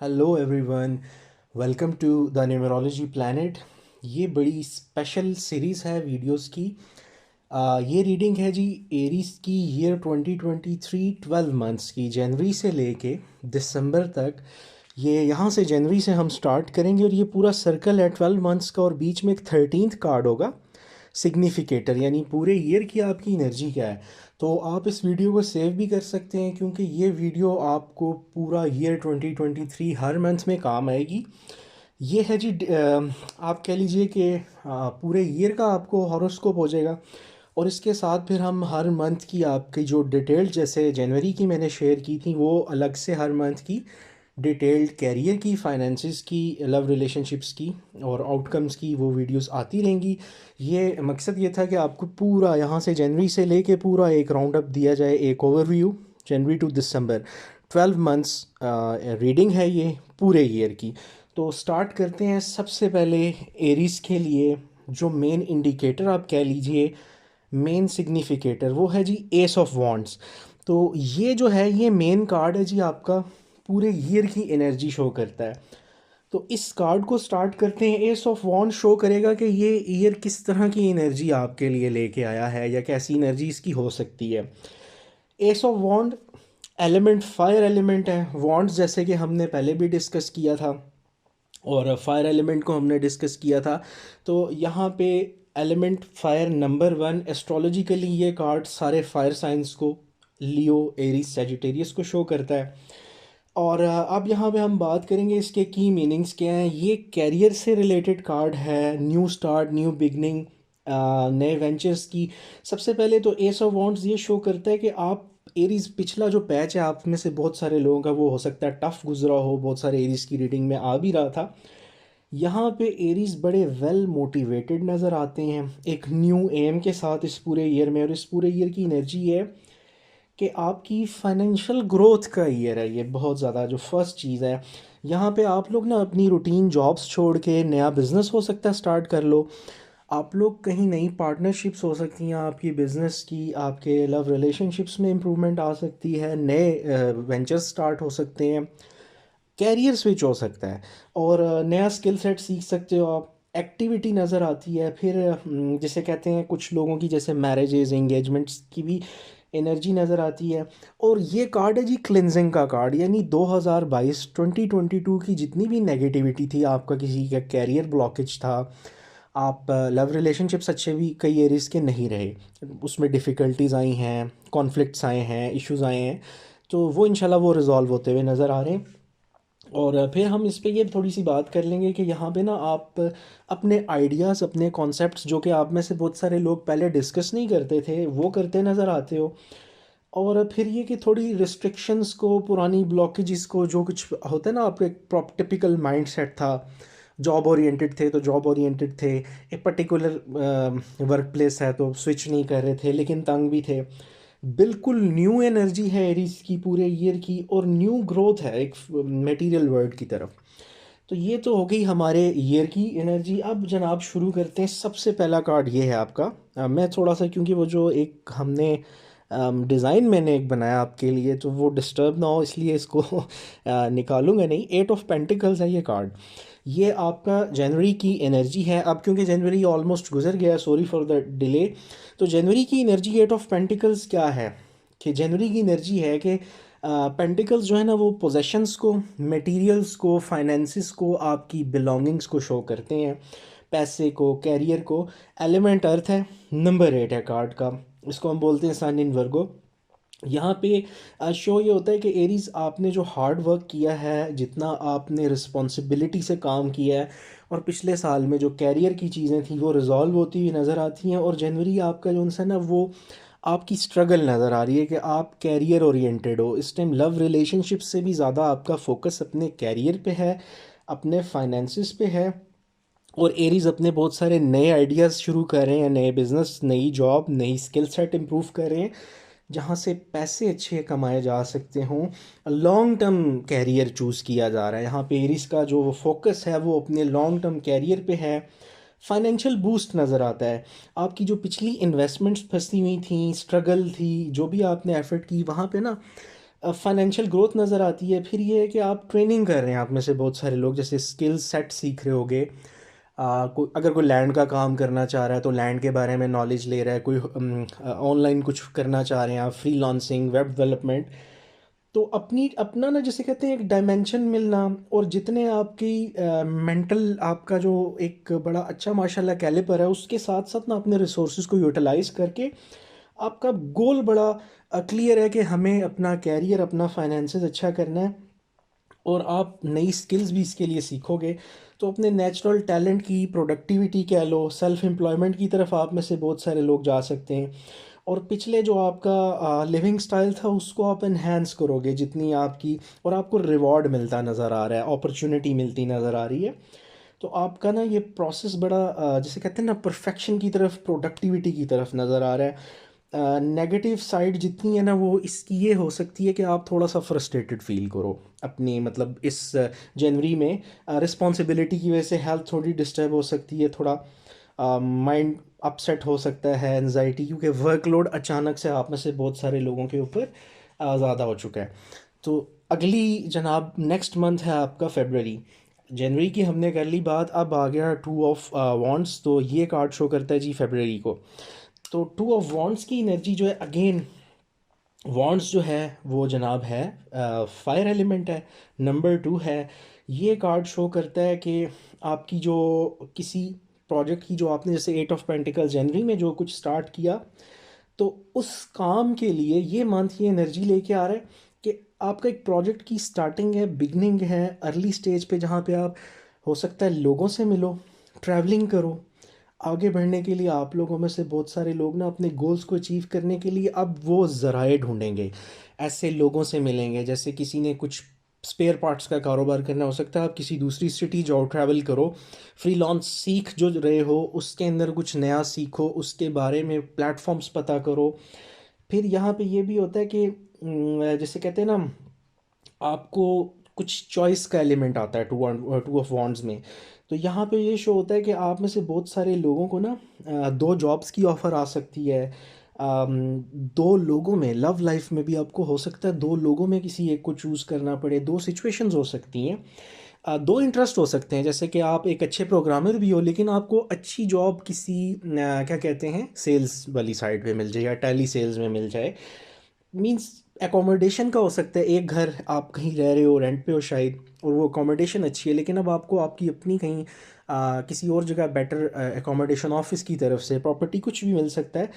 Hello everyone, welcome to the numerology planet. ये बड़ी special series है वीडियोस की। ये रीडिंग है जी एरीज की ईयर 2023 12 मंथ्स की, जनवरी से लेके दिसंबर तक। ये यहाँ से जनवरी से हम स्टार्ट करेंगे और ये पूरा सर्कल है 12 मंथ्स का, और बीच में एक 13th कार्ड होगा सिग्निफिकेटर, यानी पूरे ईयर की आपकी एनर्जी क्या है। तो आप इस वीडियो को सेव भी कर सकते हैं, क्योंकि ये वीडियो आपको पूरा ईयर 2023 हर मंथ में काम आएगी। ये है जी आप कह लीजिए कि पूरे ईयर का आपको हॉरोस्कोप हो जाएगा। और इसके साथ फिर हम हर मंथ की आपकी जो डिटेल, जैसे जनवरी की मैंने शेयर की थी, वो अलग से हर मंथ की डिटेल्ड कैरियर की, फाइनेंसिस की, लव रिलेशनशिप्स की और आउटकम्स की वो वीडियोस आती रहेंगी। ये मकसद ये था कि आपको पूरा यहाँ से जनवरी से लेके पूरा एक राउंड अप दिया जाए, एक overview January to December 12 months reading है ये पूरे ईयर की। तो स्टार्ट करते हैं। सबसे पहले एरीज के लिए जो मेन इंडिकेटर आप कह लीजिए, मेन सिग्निफिकेटर, वो है जी एस ऑफ वॉन्ड्स। तो ये जो है ये मेन कार्ड है जी आपका, पूरे ईयर की एनर्जी शो करता है। तो इस कार्ड को स्टार्ट करते हैं। एस ऑफ वॉन्ड शो करेगा कि ये ईयर किस तरह की एनर्जी आपके लिए लेके आया है, या कैसी एनर्जी इसकी हो सकती है। Ace of wand element fire element है। वॉन्ड्स जैसे कि हमने पहले भी डिस्कस किया था, और फायर एलिमेंट को हमने डिस्कस किया था। तो यहाँ पे एलिमेंट फायर नंबर 1, एस्ट्रोलॉजिकली ये कार्ड सारे फायर साइंस को, लियो, एरीज, सेजिटेरियस को शो करता है। और अब यहाँ पे हम बात करेंगे इसके की मीनिंग्स क्या हैं। ये कैरियर से रिलेटेड कार्ड है, न्यू स्टार्ट, न्यू बिगनिंग, नए वेंचर्स की। सबसे पहले तो एस ऑफ वॉन्ड्स ये शो करता है कि आप एरीज, पिछला जो पैच है आप में से बहुत सारे लोगों का, वो हो सकता है टफ गुजरा हो, बहुत सारे एरीज की रीडिंग में आ भी रहा था। यहाँ पे एरीज बड़े वेल मोटिवेटेड नज़र आते हैं, एक न्यू एम के साथ इस पूरे ईयर में। और इस पूरे ईयर की एनर्जी है कि आपकी फाइनेंशियल ग्रोथ का ईयर है ये, बहुत ज़्यादा। जो फर्स्ट चीज़ है, यहाँ पे आप लोग ना अपनी रूटीन जॉब्स छोड़ के नया बिज़नेस हो सकता है स्टार्ट कर लो। आप लोग कहीं नई पार्टनरशिप्स हो सकती हैं आपकी बिज़नेस की, आपके लव रिलेशनशिप्स में इम्प्रूवमेंट आ सकती है, नए वेंचर्स स्टार्ट हो सकते हैं, कैरियर स्विच हो सकता है, और नया स्किल सेट सीख सकते हो आप। एक्टिविटी नज़र आती है। फिर जिसे कहते हैं कुछ लोगों की, जैसे मैरिजेज, एंगेजमेंट्स की भी एनर्जी नज़र आती है। और ये कार्ड है जी क्लिनजिंग का कार्ड, यानी 2022 2022 की जितनी भी नेगेटिविटी थी, आपका किसी का कैरियर ब्लॉकेज था, आप लव रिलेशनशिप्स अच्छे भी कई एरिस के नहीं रहे, उसमें डिफ़िकल्टीज आई हैं, कॉन्फ्लिक्ट्स आए हैं, इश्यूज आए हैं, तो वो इंशाल्लाह वो रिजॉल्व होते हुए नज़र आ रहे हैं। और फिर हम इस पे ये थोड़ी सी बात कर लेंगे कि यहाँ पे ना आप अपने आइडियाज़, अपने कॉन्सेप्ट्स, जो कि आप में से बहुत सारे लोग पहले डिस्कस नहीं करते थे, वो करते नज़र आते हो। और फिर ये कि थोड़ी रिस्ट्रिक्शंस को, पुरानी ब्लॉकेजेस को, जो कुछ होता है ना, आपका एक टिपिकल माइंड सेट था, जॉब ओरिएंटेड थे तो जॉब ओरिएंटेड थे, एक पर्टिकुलर वर्क प्लेस है तो स्विच नहीं कर रहे थे, लेकिन तंग भी थे। बिल्कुल न्यू एनर्जी है एरीज की पूरे ईयर की, और न्यू ग्रोथ है एक मटेरियल वर्ल्ड की तरफ। तो ये तो हो गई हमारे ईयर की एनर्जी। अब जनाब शुरू करते हैं। सबसे पहला कार्ड ये है आपका। मैं थोड़ा सा, क्योंकि वो जो एक हमने डिज़ाइन मैंने एक बनाया आपके लिए, तो वो डिस्टर्ब ना हो इसलिए इसको निकालूंगा नहीं। 8 ऑफ पेंटिकल्स है ये कार्ड। ये आपका जनवरी की एनर्जी है। अब क्योंकि जनवरी ऑलमोस्ट गुजर गया, सॉरी फॉर द डिले। तो जनवरी की एनर्जी 8 ऑफ पेंटिकल्स क्या है, कि जनवरी की एनर्जी है कि पेंटिकल्स जो है ना, वो पोजेशंस को, मटेरियल्स को, फाइनेंसिस को, आपकी बिलोंगिंग्स को शो करते हैं, पैसे को, कैरियर को। एलिमेंट अर्थ है, नंबर 8 है कार्ड का, इसको हम बोलते हैं सन इन वर्गो। यहाँ पे शो ये होता है कि एरीज, आपने जो हार्ड वर्क किया है, जितना आपने रिस्पॉन्सिबिलिटी से काम किया है, और पिछले साल में जो कैरियर की चीज़ें थी वो रिजॉल्व होती हुई नज़र आती हैं। और जनवरी आपका जो है ना, वो आपकी स्ट्रगल नज़र आ रही है कि आप कैरियर ओरिएंटेड हो इस टाइम। लव रिलेशनशिप से भी ज़्यादा आपका फोकस अपने कैरियर पे है, अपने फाइनेंसिस पे है। और एरीज अपने बहुत सारे नए आइडियाज़ शुरू कर रहे हैं, नए बिज़नेस, नई जॉब, नई स्किल सेट इम्प्रूव कर रहे हैं, जहाँ से पैसे अच्छे कमाए जा सकते हों। लॉन्ग टर्म कैरियर चूज़ किया जा रहा है यहाँ पे। एरीज का जो फोकस है वो अपने लॉन्ग टर्म कैरियर पे है। फाइनेंशियल बूस्ट नज़र आता है। आपकी जो पिछली इन्वेस्टमेंट्स फंसी हुई थी, स्ट्रगल थी, जो भी आपने एफर्ट की, वहाँ पे ना फाइनेंशियल ग्रोथ नज़र आती है। फिर ये है कि आप ट्रेनिंग कर रहे हैं, आप में से बहुत सारे लोग जैसे स्किल सेट सीख रहे होगे। अगर कोई लैंड का काम करना चाह रहा है तो लैंड के बारे में नॉलेज ले रहा है, कोई ऑनलाइन कुछ करना चाह रहे हैं आप, फ्रीलांसिंग, वेब डेवलपमेंट। तो अपनी अपना ना जैसे कहते हैं एक डायमेंशन मिलना, और जितने आपकी मेंटल आपका जो एक बड़ा अच्छा माशाल्लाह कैलिपर है, उसके साथ साथ ना अपने रिसोर्सेज को यूटिलाइज करके आपका गोल बड़ा क्लियर है कि हमें अपना कैरियर, अपना फाइनेंसेस अच्छा करना है। और आप नई स्किल्स भी इसके लिए सीखोगे, तो अपने नेचुरल टैलेंट की प्रोडक्टिविटी कह लो, सेल्फ एम्प्लॉयमेंट की तरफ आप में से बहुत सारे लोग जा सकते हैं। और पिछले जो आपका लिविंग स्टाइल था उसको आप इन्हेंस करोगे जितनी आपकी, और आपको रिवॉर्ड मिलता नज़र आ रहा है, अपॉर्चुनिटी मिलती नज़र आ रही है। तो आपका ना ये प्रोसेस बड़ा जिसे कहते हैं ना परफेक्शन की तरफ, प्रोडक्टिविटी की तरफ नज़र आ रहा है। नेगेटिव साइड जितनी है ना वो इसकी ये हो सकती है कि आप थोड़ा सा फ्रस्ट्रेटेड फील करो अपनी, मतलब इस जनवरी में रिस्पॉन्सिबिलिटी की वजह से हेल्थ थोड़ी डिस्टर्ब हो सकती है, थोड़ा माइंड अपसेट हो सकता है, एनजाइटी, क्योंकि वर्कलोड अचानक से आप में से बहुत सारे लोगों के ऊपर ज़्यादा हो चुका है। तो अगली जनाब नेक्स्ट मंथ है आपका फरवरी। जनवरी की हमने कर ली बात, अब आ गया टू ऑफ वॉन्ट्स। तो ये कार्ड शो करता है जी फरवरी को। तो टू ऑफ वॉन्ट्स की एनर्जी जो है, अगेन वॉन्ट्स जो है वो जनाब है फायर एलिमेंट है, नंबर 2 है। ये कार्ड शो करता है कि आपकी जो किसी प्रोजेक्ट की जो आपने जैसे 8 ऑफ पेंटिकल्स जनवरी में जो कुछ स्टार्ट किया, तो उस काम के लिए ये मंथ ये एनर्जी लेके आ रहा है कि आपका एक प्रोजेक्ट की स्टार्टिंग है, बिगनिंग है, अर्ली स्टेज पे, जहाँ पे आप हो सकता है लोगों से मिलो, ट्रैवलिंग करो। आगे बढ़ने के लिए आप लोगों में से बहुत सारे लोग ना अपने गोल्स को अचीव करने के लिए अब वो ज़राए ढूंढेंगे, ऐसे लोगों से मिलेंगे। जैसे किसी ने कुछ स्पेयर पार्ट्स का कारोबार करना, हो सकता है आप किसी दूसरी सिटी जाओ, ट्रैवल करो, फ्रीलांस सीख जो रहे हो उसके अंदर कुछ नया सीखो, उसके बारे में प्लेटफॉर्म्स पता करो। फिर यहाँ पे ये भी होता है कि जैसे कहते हैं ना, आपको कुछ चॉइस का एलिमेंट आता है टू ऑफ वॉन्ड्स में। तो यहाँ पे ये शो होता है कि आप में से बहुत सारे लोगों को ना दो जॉब्स की ऑफ़र आ सकती है। दो लोगों में, लव लाइफ में भी आपको हो सकता है दो लोगों में किसी एक को चूज़ करना पड़े, दो सिचुएशंस हो सकती हैं। दो इंटरेस्ट हो सकते हैं, जैसे कि आप एक अच्छे प्रोग्रामर भी हो लेकिन आपको अच्छी जॉब किसी क्या कहते हैं सेल्स वाली साइड पे मिल जाए, या टेली सेल्स में मिल जाए। मींस एकोमोडेशन का हो सकता है, एक घर आप कहीं रह रहे हो रेंट पे हो शायद, और वो अकोमोडेशन अच्छी है, लेकिन अब आपको आपकी अपनी कहीं किसी और जगह बेटर एकोमोडेशन ऑफिस की तरफ से प्रॉपर्टी कुछ भी मिल सकता है।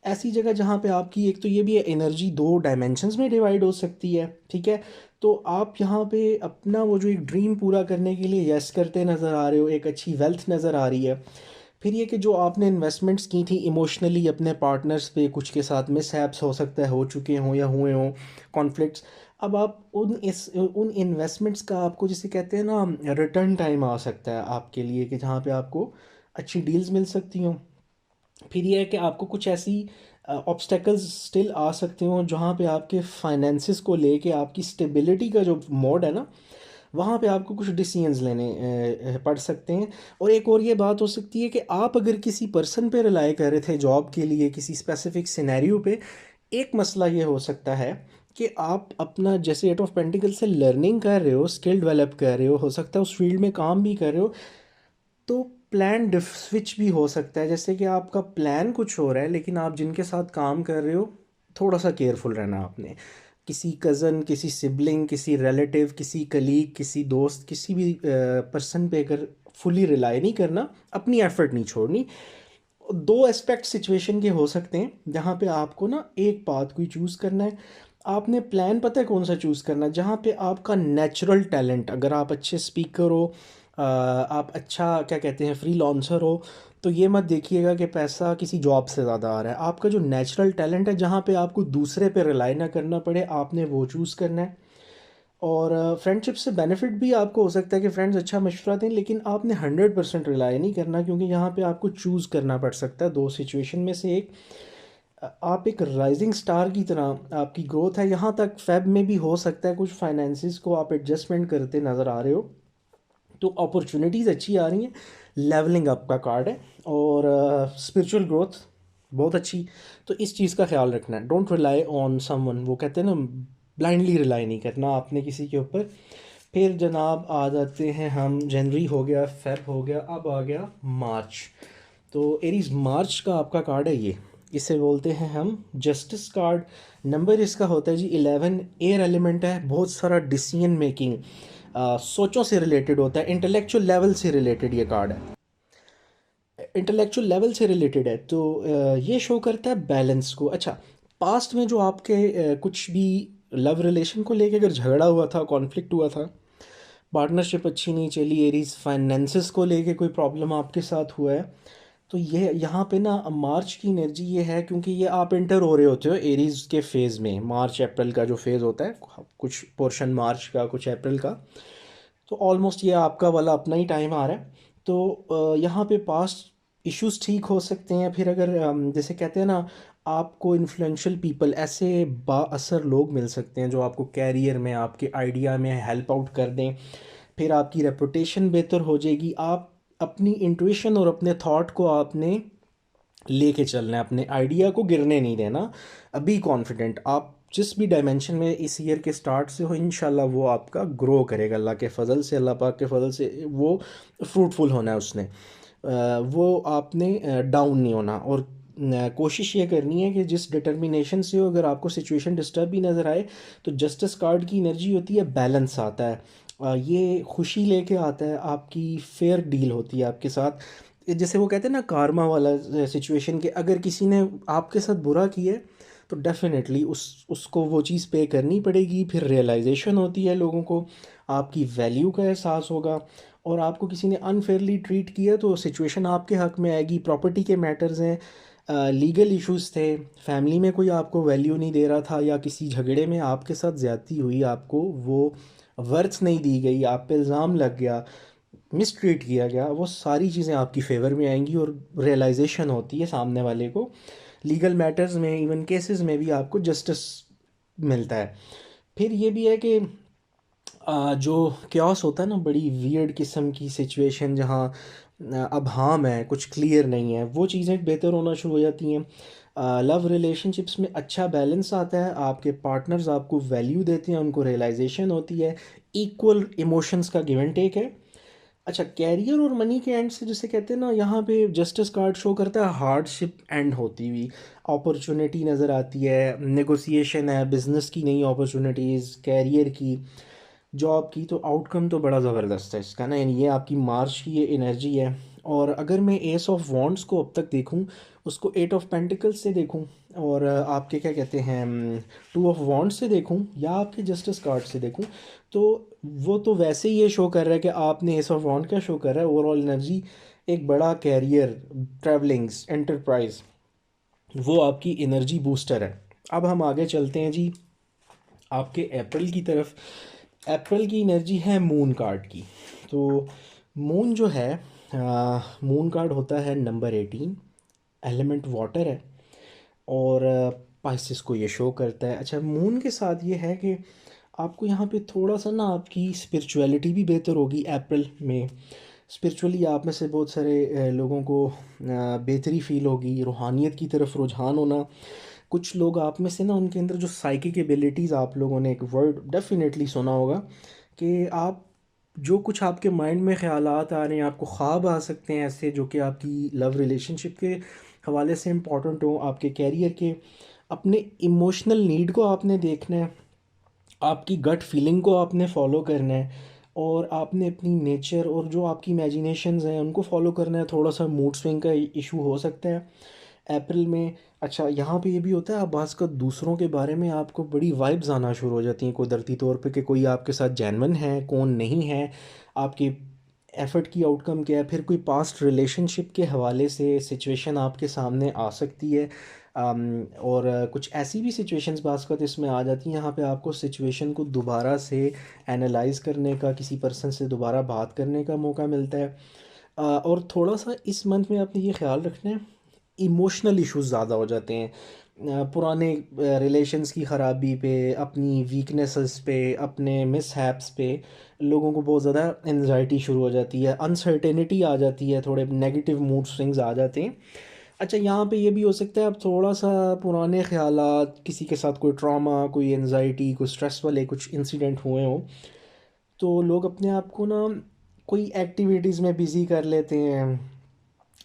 ऐसी जगह जहाँ पे आपकी एक तो ये भी है एनर्जी दो डायमेंशंस में डिवाइड हो सकती है, ठीक है। तो आप यहाँ पे अपना वो जो एक ड्रीम पूरा करने के लिए यस करते नज़र आ रहे हो, एक अच्छी वेल्थ नज़र आ रही है। फिर ये कि जो आपने इन्वेस्टमेंट्स की थी इमोशनली अपने पार्टनर्स पे, कुछ के साथ मिसहैप्स हो सकता है हो चुके हों या हुए हों, कॉन्फ्लिक्ट्स, अब आप उन इन्वेस्टमेंट्स का आपको जिसे कहते हैं ना रिटर्न टाइम आ सकता है आपके लिए, कि जहाँ पे आपको अच्छी डील्स मिल सकती हों। फिर ये है कि आपको कुछ ऐसी ऑब्स्टेकल्स स्टिल आ सकते हो जहाँ पे आपके फाइनेंसिस को लेके आपकी स्टेबिलिटी का जो मोड है ना, वहाँ पे आपको कुछ डिसीजंस लेने पड़ सकते हैं। और एक और ये बात हो सकती है कि आप अगर किसी पर्सन पे रिलाई कर रहे थे जॉब के लिए किसी स्पेसिफिक सिनेरियो पे, एक मसला ये हो सकता है कि आप अपना जैसे 8 ऑफ पेंटिकल से लर्निंग कर रहे हो, स्किल डेवलप कर रहे हो सकता है उस फील्ड में काम भी कर रहे हो, तो प्लान डिफ स्विच भी हो सकता है। जैसे कि आपका प्लान कुछ हो रहा है लेकिन आप जिनके साथ काम कर रहे हो, थोड़ा सा केयरफुल रहना आपने। किसी कज़न, किसी सिबलिंग, किसी रिलेटिव, किसी कलीग, किसी दोस्त, किसी भी पर्सन पे अगर फुली रिलाई नहीं करना, अपनी एफर्ट नहीं छोड़नी। दो एस्पेक्ट सिचुएशन के हो सकते हैं जहाँ पे आपको ना एक पाथ कोई चूज़ करना है। आपने प्लान पता है कौन सा चूज़ करना है, जहाँ पे आपका नेचुरल टैलेंट, अगर आप अच्छे स्पीकर हो, आप अच्छा क्या कहते हैं फ्रीलांसर हो, तो ये मत देखिएगा कि पैसा किसी जॉब से ज़्यादा आ रहा है। आपका जो नेचुरल टैलेंट है जहाँ पे आपको दूसरे पे रिलाई ना करना पड़े, आपने वो चूज़ करना है। और फ्रेंडशिप से बेनिफिट भी आपको हो सकता है कि फ्रेंड्स अच्छा मशवरा दें, लेकिन आपने 100% रिलाई नहीं करना, क्योंकि यहाँ पे आपको चूज़ करना पड़ सकता है दो सिचुएशन में से एक। आप एक राइजिंग स्टार की तरह आपकी ग्रोथ है, यहाँ तक फेब में भी हो सकता है कुछ फाइनेंसिस को आप एडजस्टमेंट करते नज़र आ रहे हो, तो अपॉर्चुनिटीज़ अच्छी आ रही हैं। लेवलिंग अप का कार्ड है, और स्पिरिचुअल ग्रोथ बहुत अच्छी। तो इस चीज़ का ख्याल रखना है, डोंट रिलाई ऑन समवन। वो कहते हैं ना ब्लाइंडली रिलाई नहीं करना आपने किसी के ऊपर। फिर जनाब आ जाते हैं हम, जनवरी हो गया, फेब हो गया, अब आ गया मार्च। तो एरीज मार्च का आपका कार्ड है ये, इसे बोलते हैं हम जस्टिस कार्ड। नंबर इसका होता है जी 11, एयर एलिमेंट है, बहुत सारा डिसीजन मेकिंग, सोचों से रिलेटेड होता है, इंटेलेक्चुअल लेवल से रिलेटेड ये कार्ड है, इंटेलेक्चुअल लेवल से रिलेटेड है। तो ये शो करता है बैलेंस को। अच्छा, पास्ट में जो आपके कुछ भी लव रिलेशन को लेके अगर झगड़ा हुआ था, कॉन्फ्लिक्ट हुआ था, पार्टनरशिप अच्छी नहीं चली, एरीज फाइनेंसेस को लेके कोई प्रॉब्लम आपके साथ हुआ है, तो ये यहाँ पे ना मार्च की एनर्जी ये है, क्योंकि ये आप इंटर हो रहे होते हो एरीज के फेज़ में, मार्च अप्रैल का जो फेज़ होता है, कुछ पोर्शन मार्च का, कुछ अप्रैल का, तो ऑलमोस्ट ये आपका वाला अपना ही टाइम आ रहा है। तो यहाँ पे पास्ट इश्यूज ठीक हो सकते हैं। फिर अगर जैसे कहते हैं ना, आपको इन्फ्लुएंशियल पीपल, ऐसे बाअसर लोग मिल सकते हैं जो आपको कैरियर में, आपके आइडिया में हेल्प आउट कर दें। फिर आपकी रेपुटेशन बेहतर हो जाएगी। आप अपनी इंट्यूशन और अपने थॉट को आपने लेके चलना है, अपने आइडिया को गिरने नहीं देना। अभी कॉन्फिडेंट आप जिस भी डायमेंशन में इस ईयर के स्टार्ट से हो, इंशाल्लाह वो आपका ग्रो करेगा अल्लाह के फ़ज़ल से, अल्लाह पाक के फ़ज़ल से वो फ्रूटफुल होना है उसने। वो आपने डाउन नहीं होना, और कोशिश ये करनी है कि जिस डिटर्मिनेशन से हो, अगर आपको सिचुएशन डिस्टर्ब भी नज़र आए, तो जस्टिस कार्ड की एनर्जी होती है, बैलेंस आता है, ये खुशी लेके आता है, आपकी फेयर डील होती है आपके साथ। जैसे वो कहते हैं ना कारमा वाला सिचुएशन, के अगर किसी ने आपके साथ बुरा किया है, तो डेफिनेटली उसको वो चीज़ पे करनी पड़ेगी। फिर रियलाइजेशन होती है, लोगों को आपकी वैल्यू का एहसास होगा। और आपको किसी ने अनफेयरली ट्रीट किया तो सिचुएशन आपके हक़ में आएगी। प्रॉपर्टी के मैटर्स हैं, लीगल इश्यूज थे, फैमिली में कोई आपको वैल्यू नहीं दे रहा था, या किसी झगड़े में आपके साथ ज़्यादती हुई, आपको वो वर्थ नहीं दी गई, आप पे इल्ज़ाम लग गया, मिसट्रीट किया गया, वो सारी चीज़ें आपकी फेवर में आएंगी। और रियलाइजेशन होती है सामने वाले को, लीगल मैटर्स में, इवन केसेस में भी आपको जस्टिस मिलता है। फिर ये भी है कि जो क्यास होता है ना, बड़ी वियर्ड किस्म की सिचुएशन जहाँ अब हार्म है, कुछ क्लियर नहीं है, वो चीज़ें बेहतर होना शुरू हो जाती हैं। लव रिलेशनशिप्स में अच्छा बैलेंस आता है, आपके पार्टनर्स आपको वैल्यू देते हैं, उनको रियलाइजेशन होती है, इक्वल इमोशंस का गिव एंड टेक है। अच्छा, कैरियर और मनी के एंड से जिसे कहते हैं ना, यहाँ पे जस्टिस कार्ड शो करता है हार्डशिप एंड होती हुई, अपॉर्चुनिटी नज़र आती है, नेगोशिएशन है, बिजनेस की नई अपॉर्चुनिटीज़, कैरियर की, जॉब की। तो आउटकम तो बड़ा ज़बरदस्त है इसका ना, यानी ये आपकी मार्च की ये एनर्जी है। और अगर मैं एस ऑफ वॉन्ड्स को अब तक देखूं, उसको एट ऑफ पेंटिकल्स से देखूं, और आपके क्या कहते हैं टू ऑफ वॉन्ड्स से देखूं, या आपके जस्टिस कार्ड से देखूं, तो वो तो वैसे ही ये शो कर रहा है कि आपने एस ऑफ वॉन्ड क्या शो कर रहा है, ओवरऑल एनर्जी, एक बड़ा कैरियर, ट्रैवलिंग्स, एंटरप्राइज, वो आपकी एनर्जी बूस्टर है। अब हम आगे चलते हैं जी आपके अप्रैल की तरफ। अप्रैल की एनर्जी है मून कार्ड की। तो मून जो है, मून कार्ड होता है नंबर 18, एलिमेंट वाटर है, और पाइसेस को ये शो करता है। अच्छा, मून के साथ ये है कि आपको यहाँ पे थोड़ा सा ना आपकी स्पिरिचुअलिटी भी बेहतर होगी अप्रैल में। स्पिरिचुअली आप में से बहुत सारे लोगों को बेहतरी फील होगी, रूहानियत की तरफ रुझान होना। कुछ लोग आप में से ना, उनके अंदर जो साइकिक एबिलिटीज़, आप लोगों ने एक वर्ड डेफिनेटली सुना होगा कि आप जो कुछ आपके माइंड में ख़यालात आ रहे हैं, आपको ख्वाब आ सकते हैं ऐसे जो कि आपकी लव रिलेशनशिप के हवाले से इम्पोर्टेंट हो, आपके कैरियर के। अपने इमोशनल नीड को आपने देखना है, आपकी गट फीलिंग को आपने फॉलो करना है, और आपने अपनी नेचर और जो आपकी इमेजिनेशंस हैं उनको फॉलो करना है। थोड़ा सा मूड स्विंग का इशू हो सकता है अप्रैल में। अच्छा, यहाँ पे ये भी होता है, आप बाज़ का दूसरों के बारे में आपको बड़ी वाइब्स आना शुरू हो जाती हैं कुदरती तौर पे, कि कोई आपके साथ जेन्युइन है, कौन नहीं है, आपके एफ़र्ट की आउटकम क्या है। फिर कोई पास्ट रिलेशनशिप के हवाले से सिचुएशन आपके सामने आ सकती है। और कुछ ऐसी भी सिचुएशंस बाज़ का तो इसमें आ जाती हैं, यहाँ पे आपको सिचुएशन को दोबारा से एनालाइज करने का, किसी पर्सन से दोबारा बात करने का मौका मिलता है। और थोड़ा सा इस मंथ में आपने ये ख्याल रखना है, इमोशनल इश्यूज ज़्यादा हो जाते हैं। पुराने रिलेशंस की ख़राबी पे, अपनी वीकनेसेस पे, अपने मिसहैप्स पे लोगों को बहुत ज़्यादा एनजाइटी शुरू हो जाती है, अनसर्टेनिटी आ जाती है, थोड़े नेगेटिव मूड स्विंग्स आ जाते हैं। अच्छा, यहाँ पे ये भी हो सकता है आप थोड़ा सा पुराने ख्यालात, किसी के साथ कोई ट्रॉमा, कोई एनजाइटी, कोई स्ट्रेस वाले कुछ इंसिडेंट हुए हों, तो लोग अपने आप को ना कोई एक्टिविटीज़ में बिज़ी कर लेते हैं।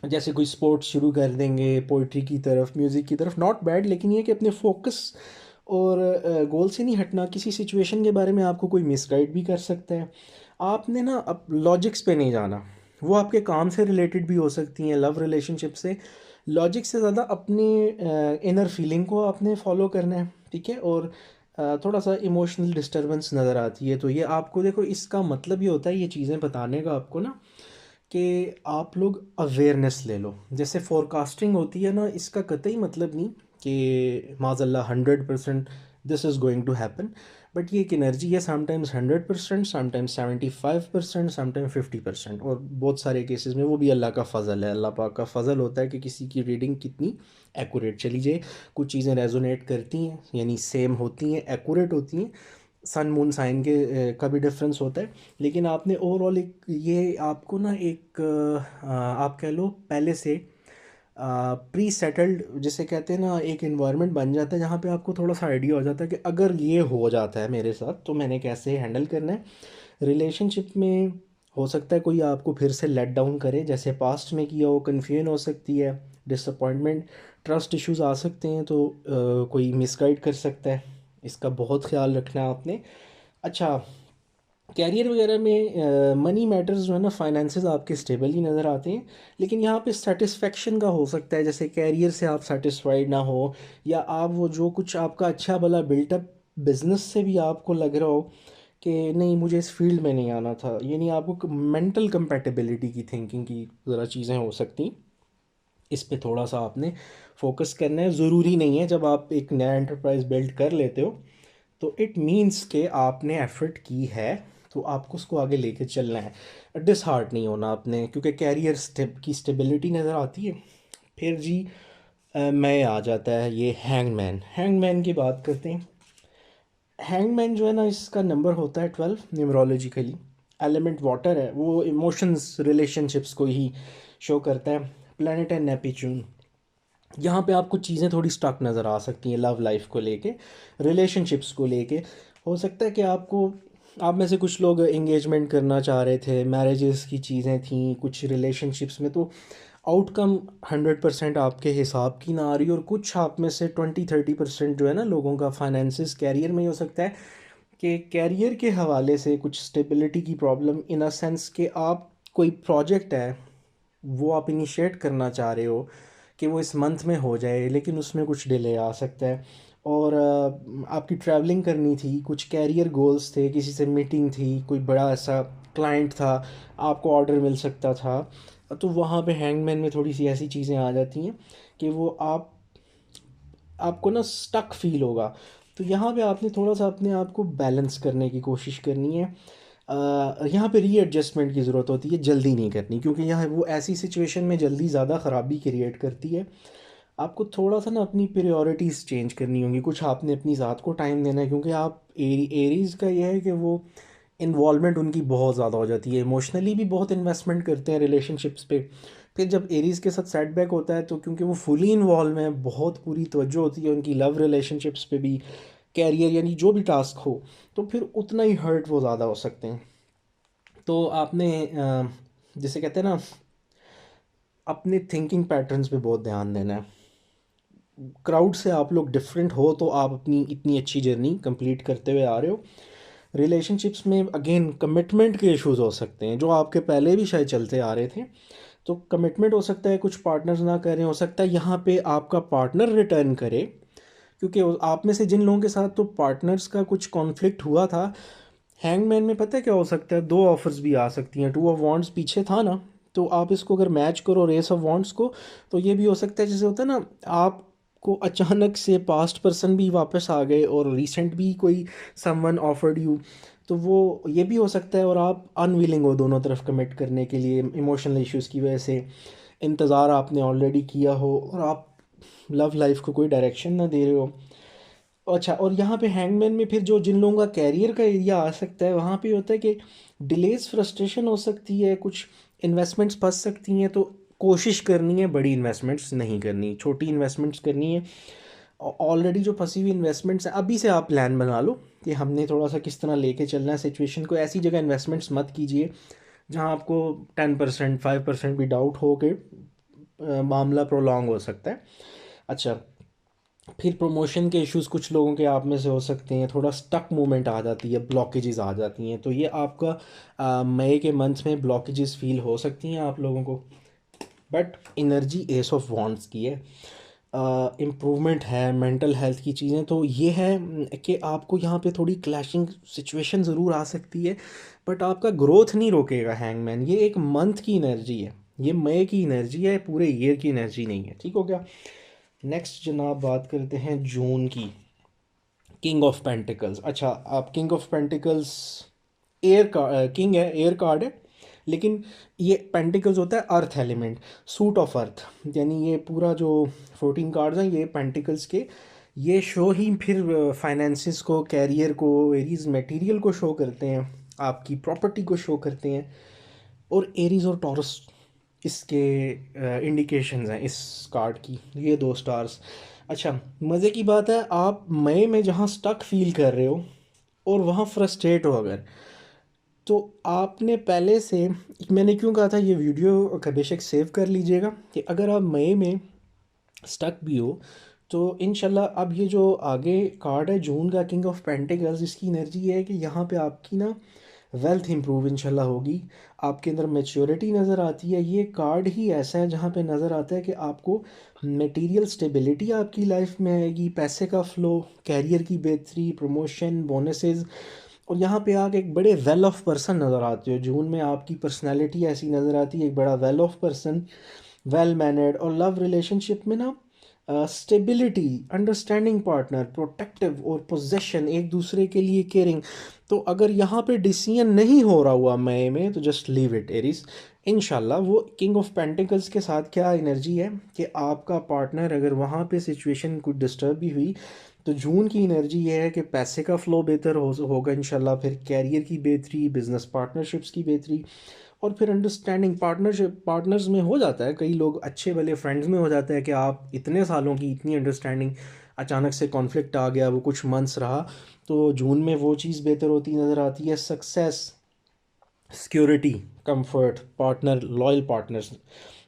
जैसे कोई स्पोर्ट्स शुरू कर देंगे, पोइट्री की तरफ, म्यूज़िक की तरफ, नॉट बैड, लेकिन ये कि अपने फोकस और गोल से नहीं हटना। किसी सिचुएशन के बारे में आपको कोई मिसगाइड भी कर सकता है। आपने ना अब लॉजिक्स पे नहीं जाना। वो आपके काम से रिलेटेड भी हो सकती हैं, लव रिलेशनशिप से। लॉजिक से ज़्यादा अपने इनर फीलिंग को आपने फॉलो करना है, ठीक है। और थोड़ा सा इमोशनल डिस्टरबेंस नज़र आती है, तो ये आपको देखो, इसका मतलब ये होता है ये चीज़ें बताने का आपको ना, कि आप लोग अवेयरनेस ले लो। जैसे फोरकास्टिंग होती है ना, इसका कतई मतलब नहीं कि माज़ल्ला 100% this is going to happen, but ये एक एनर्जी है। समटाइम्स 100%, समटाइम्स 75%, समटाइम्स 50%, और बहुत सारे केसेस में वो भी अल्लाह का फ़ज़ल है। अल्लाह पाक का फ़ज़ल होता है कि किसी की रीडिंग कितनी एक्यूरेट चली जाए। कुछ चीज़ें रेजोनेट करती हैं, यानी सेम होती हैं, एक्यूरेट होती हैं। सन मून साइन के का भी डिफरेंस होता है। लेकिन आपने ओवरऑल एक ये आपको ना एक आप कह लो पहले से प्री सेटल्ड, जिसे कहते हैं ना, एक इन्वायरमेंट बन जाता है जहाँ पे आपको थोड़ा सा आइडिया हो जाता है कि अगर ये हो जाता है मेरे साथ तो मैंने कैसे हैंडल करना है। रिलेशनशिप में हो सकता है कोई आपको फिर से लेट डाउन करे, जैसे पास्ट में किया हो। कन्फ्यूजन हो सकती है, डिसअपॉइंटमेंट, ट्रस्ट इश्यूज आ सकते हैं, तो कोई मिसगाइड कर सकता है। इसका बहुत ख्याल रखना है आपने। अच्छा, कैरियर वगैरह में मनी मैटर्स जो है ना, फाइनेंसेस आपके स्टेबल ही नज़र आते हैं। लेकिन यहाँ पे सेटिस्फेक्शन का हो सकता है, जैसे कैरियर से आप सेटिस्फाइड ना हो, या आप वो जो कुछ आपका अच्छा भला बिल्टअप बिजनेस से भी आपको लग रहा हो कि नहीं, मुझे इस फील्ड में नहीं आना था। यानी आपको मेंटल कंपेटिबिलिटी की, थिंकिंग की ज़रा चीज़ें हो सकती। इस पे थोड़ा सा आपने फोकस करना है। ज़रूरी नहीं है जब आप एक नया एंटरप्राइज बिल्ड कर लेते हो तो इट मीन्स के आपने एफर्ट की है, तो आपको उसको आगे लेके चलना है। डिसहार्ट नहीं होना आपने, क्योंकि कैरियर स्टेप की स्टेबिलिटी नज़र आती है। फिर जी मैं आ जाता है ये हैंगमैन। हैंगमैन की बात करते हैं। हैंगमैन जो है ना, इसका नंबर होता है 12 न्यूमरोलॉजिकली। एलिमेंट वाटर है, वो इमोशंस, रिलेशनशिप्स को ही शो करता है। प्लानट है नेपच्यून। यहाँ पे आपको चीज़ें थोड़ी स्टक नज़र आ सकती हैं लव लाइफ को लेके, रिलेशनशिप्स को लेके। हो सकता है कि आपको, आप में से कुछ लोग एंगेजमेंट करना चाह रहे थे, मैरिजेस की चीज़ें थी कुछ रिलेशनशिप्स में, तो आउटकम 100% आपके हिसाब की ना आ रही। और कुछ आप में से 20-30% जो है ना लोगों का फाइनेंसिस कैरियर में ही हो सकता है कि कैरियर के हवाले से कुछ स्टेबिलिटी की प्रॉब्लम, इन अ सेंस कि आप कोई प्रोजेक्ट है वो आप इनिशिएट करना चाह रहे हो कि वो इस मंथ में हो जाए, लेकिन उसमें कुछ डिले आ सकता है। और आपकी ट्रैवलिंग करनी थी, कुछ कैरियर गोल्स थे, किसी से मीटिंग थी, कोई बड़ा ऐसा क्लाइंट था, आपको ऑर्डर मिल सकता था। तो वहाँ पे हैंगमैन में थोड़ी सी ऐसी चीज़ें आ जाती हैं कि वो आपको ना स्टक फील होगा। तो यहाँ पे आपने थोड़ा सा अपने आप को बैलेंस करने की कोशिश करनी है। यहाँ पे रीएडजस्टमेंट की ज़रूरत होती है, जल्दी नहीं करनी, क्योंकि यहाँ वो ऐसी सिचुएशन में जल्दी ज़्यादा ख़राबी क्रिएट करती है। आपको थोड़ा सा ना अपनी प्रायोरिटीज़ चेंज करनी होंगी। कुछ आपने अपनी ज़ात को टाइम देना है, क्योंकि आप एरीज़ का ये है कि वो इन्वॉल्वमेंट उनकी बहुत ज़्यादा हो जाती है, इमोशनली भी बहुत इन्वेस्टमेंट करते हैं रिलेशनशिप्स पे। फिर जब एरीज़ के साथ सेटबैक होता है, तो क्योंकि वो फुली इन्वॉल्व हैं, बहुत पूरी तवज्जो होती है उनकी लव रिलेशनशिप्स पे भी, कैरियर यानी जो भी टास्क हो, तो फिर उतना ही हर्ट वो ज़्यादा हो सकते हैं। तो आपने जिसे कहते हैं ना, अपने थिंकिंग पैटर्न्स पे बहुत ध्यान देना है। क्राउड से आप लोग डिफरेंट हो, तो आप अपनी इतनी अच्छी जर्नी कंप्लीट करते हुए आ रहे हो। रिलेशनशिप्स में अगेन कमिटमेंट के इश्यूज हो सकते हैं, जो आपके पहले भी शायद चलते आ रहे थे। तो कमिटमेंट हो सकता है कुछ पार्टनर्स ना करें, हो सकता है यहाँ पे आपका पार्टनर रिटर्न करे, क्योंकि आप में से जिन लोगों के साथ तो पार्टनर्स का कुछ कॉन्फ्लिक्ट हुआ था, हैंगमैन में पता है क्या हो सकता है, दो ऑफर्स भी आ सकती हैं। टू ऑफ वॉन्ट्स पीछे था ना, तो आप इसको अगर मैच करो रेस ऑफ वॉन्ट्स को, तो ये भी हो सकता है, जैसे होता है ना, आपको अचानक से पास्ट पर्सन भी वापस आ गए और रिसेंट भी कोई समवन ऑफर्ड यू, तो वो ये भी हो सकता है। और आप अनविलिंग हो दोनों तरफ कमिट करने के लिए, इमोशनल इश्यूज़ की वजह से इंतज़ार आपने ऑलरेडी किया हो, और आप लव लाइफ को कोई डायरेक्शन ना दे रहे हो। अच्छा, और यहाँ पे हैंगमैन में फिर जो जिन लोगों का कैरियर का एरिया आ सकता है, वहाँ पे होता है कि डिलेस, फ्रस्ट्रेशन हो सकती है, कुछ इन्वेस्टमेंट्स फंस सकती हैं। तो कोशिश करनी है बड़ी इन्वेस्टमेंट्स नहीं करनी, छोटी इन्वेस्टमेंट्स करनी है। ऑलरेडी जो फंसी हुई इन्वेस्टमेंट्स हैं अभी से आप प्लान बना लो कि हमने थोड़ा सा किस तरह लेके चलना है सिचुएशन को। ऐसी जगह इन्वेस्टमेंट्स मत कीजिए जहां आपको 10% 5% भी डाउट हो के मामला प्रोलॉन्ग हो सकता है। अच्छा, फिर प्रमोशन के इश्यूज़ कुछ लोगों के आप में से हो सकते हैं, थोड़ा स्टक मूवमेंट आ जाती है, ब्लॉकेजेस आ जाती हैं, तो ये आपका मई के मंथ में ब्लॉकेजेस फील हो सकती हैं आप लोगों को। But energy S of wants की है, इम्प्रूवमेंट है, मेंटल हेल्थ की चीज़ें, तो ये है कि आपको यहाँ पे थोड़ी क्लैशिंग सिचुएशन ज़रूर आ सकती है, बट आपका ग्रोथ नहीं रोकेगा हैंगमैन। ये एक मंथ की एनर्जी है, ये मई की एनर्जी है, पूरे ईयर की एनर्जी नहीं है। ठीक हो गया। नेक्स्ट जनाब बात करते हैं जून की, किंग ऑफ पेंटिकल्स। अच्छा, आप किंग ऑफ पेंटिकल्स एयर का किंग है, एयर कार्ड है, लेकिन ये पेंटिकल्स होता है earth element, suit of earth, यानी ये पूरा जो 14 कार्ड्स हैं ये पेंटिकल्स के, ये शो ही फिर फाइनेंसिस को, कैरियर को, एरीज मटेरियल को शो करते हैं, आपकी प्रॉपर्टी को शो करते हैं। और एरीज और टॉरस इसके इंडिकेशंस हैं इस कार्ड की, ये दो स्टार्स। अच्छा, मज़े की बात है, आप मई में जहाँ स्टक फील कर रहे हो और वहाँ फ्रस्ट्रेट हो अगर, तो आपने पहले से, मैंने क्यों कहा था ये वीडियो का बेशक सेव कर लीजिएगा, कि अगर आप मई में स्टक भी हो तो इंशाल्लाह अब ये जो आगे कार्ड है जून का, किंग ऑफ पेंटिकल्स, इसकी एनर्जी ये है कि यहाँ पे आपकी ना वेल्थ इंप्रूव इंशाल्लाह होगी, आपके अंदर मेच्योरिटी नज़र आती है। ये कार्ड ही ऐसा है जहाँ पे नज़र आता है कि आपको मटेरियल स्टेबिलिटी आपकी लाइफ में आएगी, पैसे का फ्लो, कैरियर की बेहतरी, प्रमोशन, बोनसेस, और यहाँ पे आके एक बड़े वेल ऑफ पर्सन नज़र आते हो। जून में आपकी पर्सनैलिटी ऐसी नज़र आती है, एक बड़ा well of person, well mannered, और लव रिलेशनशिप में ना स्टेबिलिटी, अंडरस्टैंडिंग पार्टनर, प्रोटेक्टिव और पोजेशन, एक दूसरे के लिए केयरिंग। तो अगर यहाँ पे डिसीजन नहीं हो रहा हुआ मई में तो जस्ट लीव इट एरिस। इंशाल्लाह वो किंग ऑफ पेंटिकल्स के साथ क्या एनर्जी है कि आपका पार्टनर अगर वहाँ पे सिचुएशन कुछ डिस्टर्ब भी हुई तो जून की एनर्जी ये है कि पैसे का फ्लो बेहतर होगा इंशाल्लाह, फिर कैरियर की बेहतरी, बिजनेस पार्टनरशिप्स की बेहतरी, और फिर अंडरस्टैंडिंग पार्टनर्स में हो जाता है, कई लोग अच्छे वाले फ्रेंड्स में हो जाता है कि आप इतने सालों की इतनी अंडरस्टैंडिंग, अचानक से कॉन्फ्लिक्ट आ गया, वो कुछ मंथ्स रहा, तो जून में वो चीज़ बेहतर होती नज़र आती है। Success, security, comfort, partner, loyal partners,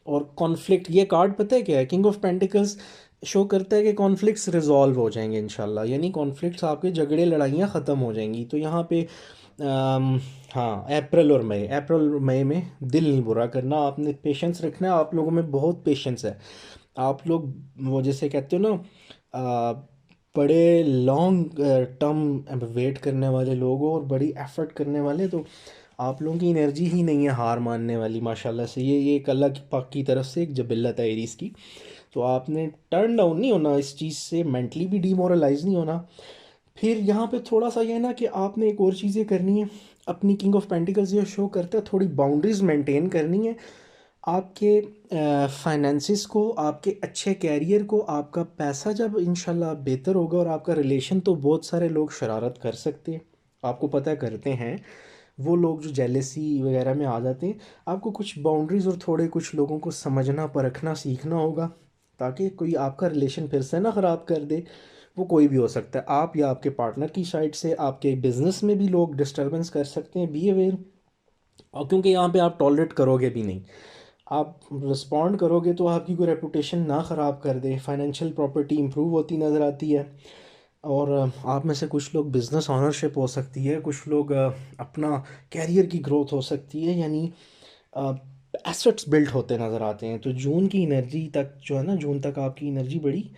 और कॉन्फ्लिक्ट, ये कार्ड पता है क्या है, किंग ऑफ पेंटिकल्स शो करता है कि कॉन्फ्लिक्ट्स रिजॉल्व हो जाएंगे इंशाल्लाह, यानी कॉन्फ्लिक्ट्स आपके झगड़े लड़ाइयाँ ख़त्म हो जाएंगी। तो यहाँ पे हाँ, अप्रैल और मई में दिल नहीं बुरा करना, आपने पेशेंस रखना है, आप लोगों में बहुत पेशेंस है। आप लोग वो जैसे कहते हो ना, बड़े लॉन्ग टर्म वेट करने वाले लोग हो और बड़ी एफर्ट करने वाले, तो आप लोगों की एनर्जी ही नहीं है हार मानने वाली माशाल्लाह से। ये एक अल्लाह की पाक की तरफ से एक जबिल्लत है एरीज़ की। तो आपने टर्न डाउन नहीं होना इस चीज़ से, मेंटली भी डीमोरलाइज नहीं होना। फिर यहाँ पे थोड़ा सा ये है ना कि आपने एक और चीज़ें करनी है, अपनी किंग ऑफ पेंटिकल्स ये शो करता है, थोड़ी बाउंड्रीज मेंटेन करनी है आपके फाइनेंसिस को, आपके अच्छे कैरियर को। आपका पैसा जब इंशाल्लाह बेहतर होगा, और आपका रिलेशन, तो बहुत सारे लोग शरारत कर सकते हैं, आपको पता करते हैं, वो लोग जो जेलेसी वगैरह में आ जाते हैं। आपको कुछ बाउंड्रीज़ और थोड़े कुछ लोगों को समझना परखना सीखना होगा, ताकि कोई आपका रिलेशन फिर से ना ख़राब कर दे। वो कोई भी हो सकता है, आप या आपके पार्टनर की साइड से, आपके बिजनेस में भी लोग डिस्टरबेंस कर सकते हैं, बी अवेयर। और क्योंकि यहाँ पे आप टॉलरेट करोगे भी नहीं, आप रिस्पॉन्ड करोगे तो आपकी कोई रेपुटेशन ना ख़राब कर दे। फाइनेंशियल प्रॉपर्टी इंप्रूव होती नज़र आती है, और आप में से कुछ लोग बिज़नेस ऑनरशिप हो सकती है, कुछ लोग अपना कैरियर की ग्रोथ हो सकती है, यानी एसेट्स बिल्ड होते नज़र आते हैं। तो जून की एनर्जी तक जो है ना, जून तक आपकी एनर्जी बड़ी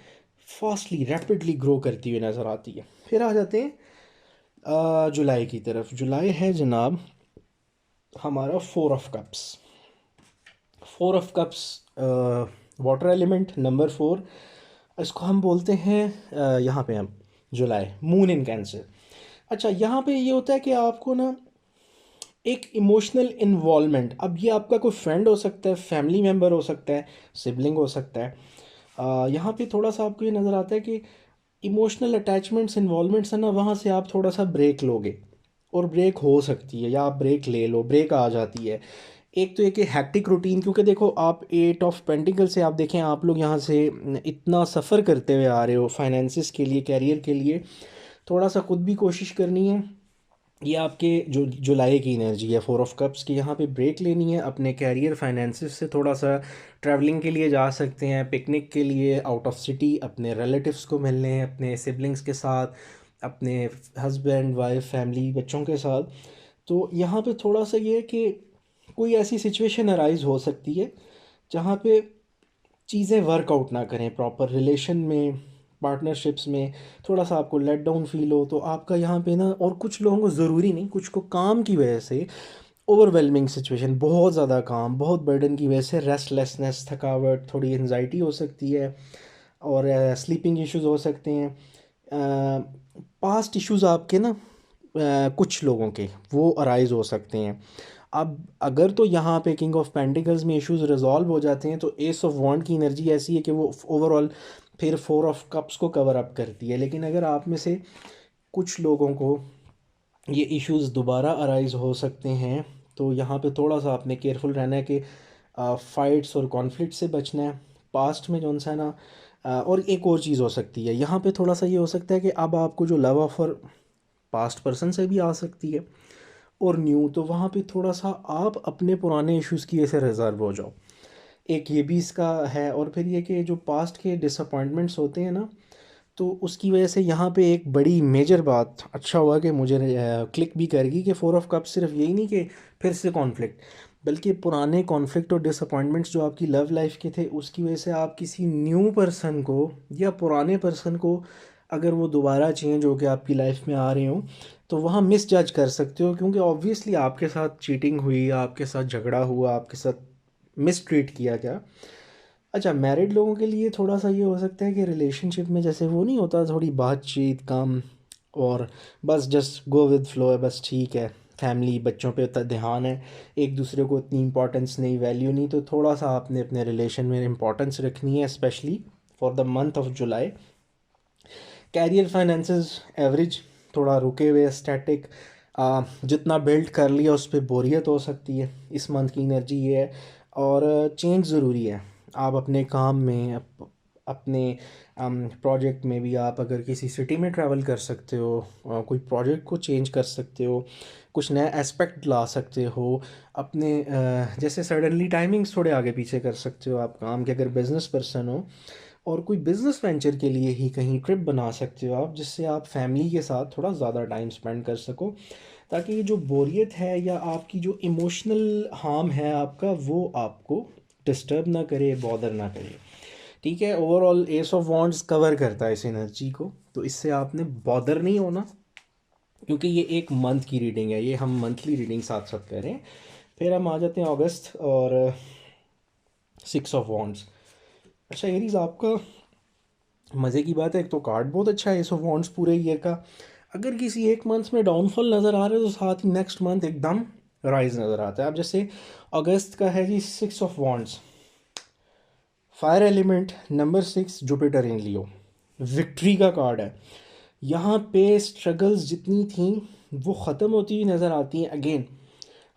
फास्टली रैपिडली ग्रो करती हुई नज़र आती है। फिर आ जाते हैं जुलाई की तरफ। जुलाई है जनाब हमारा 4 of cups. 4 of cups, water element, number 4, इसको हम बोलते हैं यहाँ पे हम जुलाई, मून इन कैंसर। अच्छा, यहाँ पे ये होता है कि आपको ना एक इमोशनल इन्वॉल्वमेंट, अब ये आपका कोई फ्रेंड हो सकता है, फैमिली मेम्बर हो सकता है, सिबलिंग हो सकता है, यहाँ पे थोड़ा सा आपको ये नज़र आता है कि इमोशनल अटैचमेंट्स, इन्वॉल्वमेंट्स है ना, वहाँ से आप थोड़ा सा ब्रेक लोगे, और ब्रेक हो सकती है, या आप ब्रेक ले लो, ब्रेक आ जाती है। एक तो एक हैक्टिक रूटीन, क्योंकि देखो आप 8 ऑफ पेंटिकल से आप देखें, आप लोग यहाँ से इतना सफ़र करते हुए आ रहे हो फाइनेंसिस के लिए, कैरियर के लिए, थोड़ा सा खुद भी कोशिश करनी है। ये आपके जो जुलाई की एनर्जी है 4 ऑफ कप्स की, यहाँ पे ब्रेक लेनी है अपने कैरियर फाइनेंसिस से, थोड़ा सा ट्रैवलिंग के लिए जा सकते हैं, पिकनिक के लिए आउट ऑफ सिटी, अपने रिलेटिव्स को मिलने हैं, अपने सिबलिंग्स के साथ, अपने हस्बैंड वाइफ फैमिली बच्चों के साथ। तो यहाँ पे थोड़ा सा ये है कि कोई ऐसी सिचुएशन अराइज हो सकती है जहाँ पे चीज़ें वर्कआउट ना करें प्रॉपर रिलेशन में, पार्टनरशिप्स में, थोड़ा सा आपको लेट डाउन फील हो तो आपका यहाँ पे ना, और कुछ लोगों को ज़रूरी नहीं, कुछ को काम की वजह से ओवरवेलमिंग सिचुएशन, बहुत ज़्यादा काम, बहुत बर्डन की वजह से रेस्टलेसनेस, थकावट, थोड़ी एनजाइटी हो सकती है, और स्लीपिंग इश्यूज हो सकते हैं। पास्ट इश्यूज आपके ना, कुछ लोगों के वो अराइज हो सकते हैं। अब अगर तो यहाँ पे किंग ऑफ पेंटिकल्स में इश्यूज रिजॉल्व हो जाते हैं तो एस ऑफ वॉन्ड की एनर्जी ऐसी है कि वो ओवरऑल फिर 4 ऑफ कप्स को कवर अप करती है। लेकिन अगर आप में से कुछ लोगों को ये इश्यूज दोबारा अराइज हो सकते हैं, तो यहाँ पे थोड़ा सा आपने केयरफुल रहना है कि फाइट्स और कॉन्फ्लिक्ट से बचना है पास्ट में जो सा है ना। और एक और चीज़ हो सकती है यहाँ पे, थोड़ा सा ये हो सकता है कि अब आपको जो लव ऑफर पास्ट पर्सन से भी आ सकती है और न्यू, तो वहाँ पे थोड़ा सा आप अपने पुराने इश्यूज़ की वजह से रिजर्व हो जाओ, एक ये भी इसका है। और फिर ये कि जो पास्ट के डिसअपॉइंटमेंट्स होते हैं ना, तो उसकी वजह से यहाँ पे एक बड़ी मेजर बात अच्छा हुआ कि मुझे क्लिक भी करेगी कि 4 ऑफ कप सिर्फ यही नहीं कि फिर से कॉन्फ्लिक्ट, बल्कि पुराने कॉन्फ्लिक्ट और डिसअपॉइंटमेंट्स जो आपकी लव लाइफ के थे उसकी वजह से आप किसी न्यू पर्सन को या पुराने पर्सन को, अगर वो दोबारा चेंज होकर आपकी लाइफ में आ रहे हो, तो वहाँ मिस जज कर सकते हो, क्योंकि ऑब्वियसली आपके साथ चीटिंग हुई, आपके साथ झगड़ा हुआ, आपके साथ मिस ट्रीट किया गया। अच्छा, मैरिड लोगों के लिए थोड़ा सा ये हो सकता है कि रिलेशनशिप में जैसे वो नहीं होता, थोड़ी बातचीत कम, और बस जस्ट गो विद फ्लो है, बस ठीक है, फैमिली बच्चों पे उतना ध्यान है, एक दूसरे को उतनी इंपॉर्टेंस नहीं, वैल्यू नहीं, तो थोड़ा सा आपने अपने रिलेशन में इंपॉर्टेंस रखनी है, specially for the month of July. Career finances average, थोड़ा रुके हुए, स्टैटिक, जितना बिल्ड कर लिया उस पर बोरियत हो सकती है, इस मंथ की एनर्जी ये है। और चेंज ज़रूरी है, आप अपने काम में अपने प्रोजेक्ट में भी, आप अगर किसी सिटी में ट्रैवल कर सकते हो, कोई प्रोजेक्ट को चेंज कर सकते हो, कुछ नया एस्पेक्ट ला सकते हो अपने, जैसे सडनली टाइमिंग्स थोड़े आगे पीछे कर सकते हो आप काम के, अगर बिजनेस पर्सन हो, और कोई बिजनेस वेंचर के लिए ही कहीं ट्रिप बना सकते हो आप, जिससे आप फैमिली के साथ थोड़ा ज़्यादा टाइम स्पेंड कर सको, ताकि ये जो बोरियत है या आपकी जो इमोशनल हार्म है आपका, वो आपको डिस्टर्ब ना करे, बॉदर ना करे। ठीक है, overall S of wands cover करता है इस एनर्जी को, तो इससे आपने बॉदर नहीं होना, क्योंकि ये एक मंथ की रीडिंग है, ये हम मंथली रीडिंग साथ साथ कर रहे हैं। फिर हम आ जाते हैं अगस्त और 6 ऑफ वॉन्ड्स। अच्छा एरीज, आपका मज़े की बात है, एक तो कार्ड बहुत अच्छा है एस ऑफ वॉन्ड्स पूरे ईयर का। अगर किसी एक मंथ में डाउनफॉल नज़र आ रहा है तो साथ ही नेक्स्ट मंथ एकदम राइज नज़र आता है। अब जैसे अगस्त का है जी 6 of wands, fire element, number 6, Jupiter in Leo, victory का कार्ड है। यहाँ पे स्ट्रगल्स जितनी थी वो ख़त्म होती हुई नज़र आती हैं। अगेन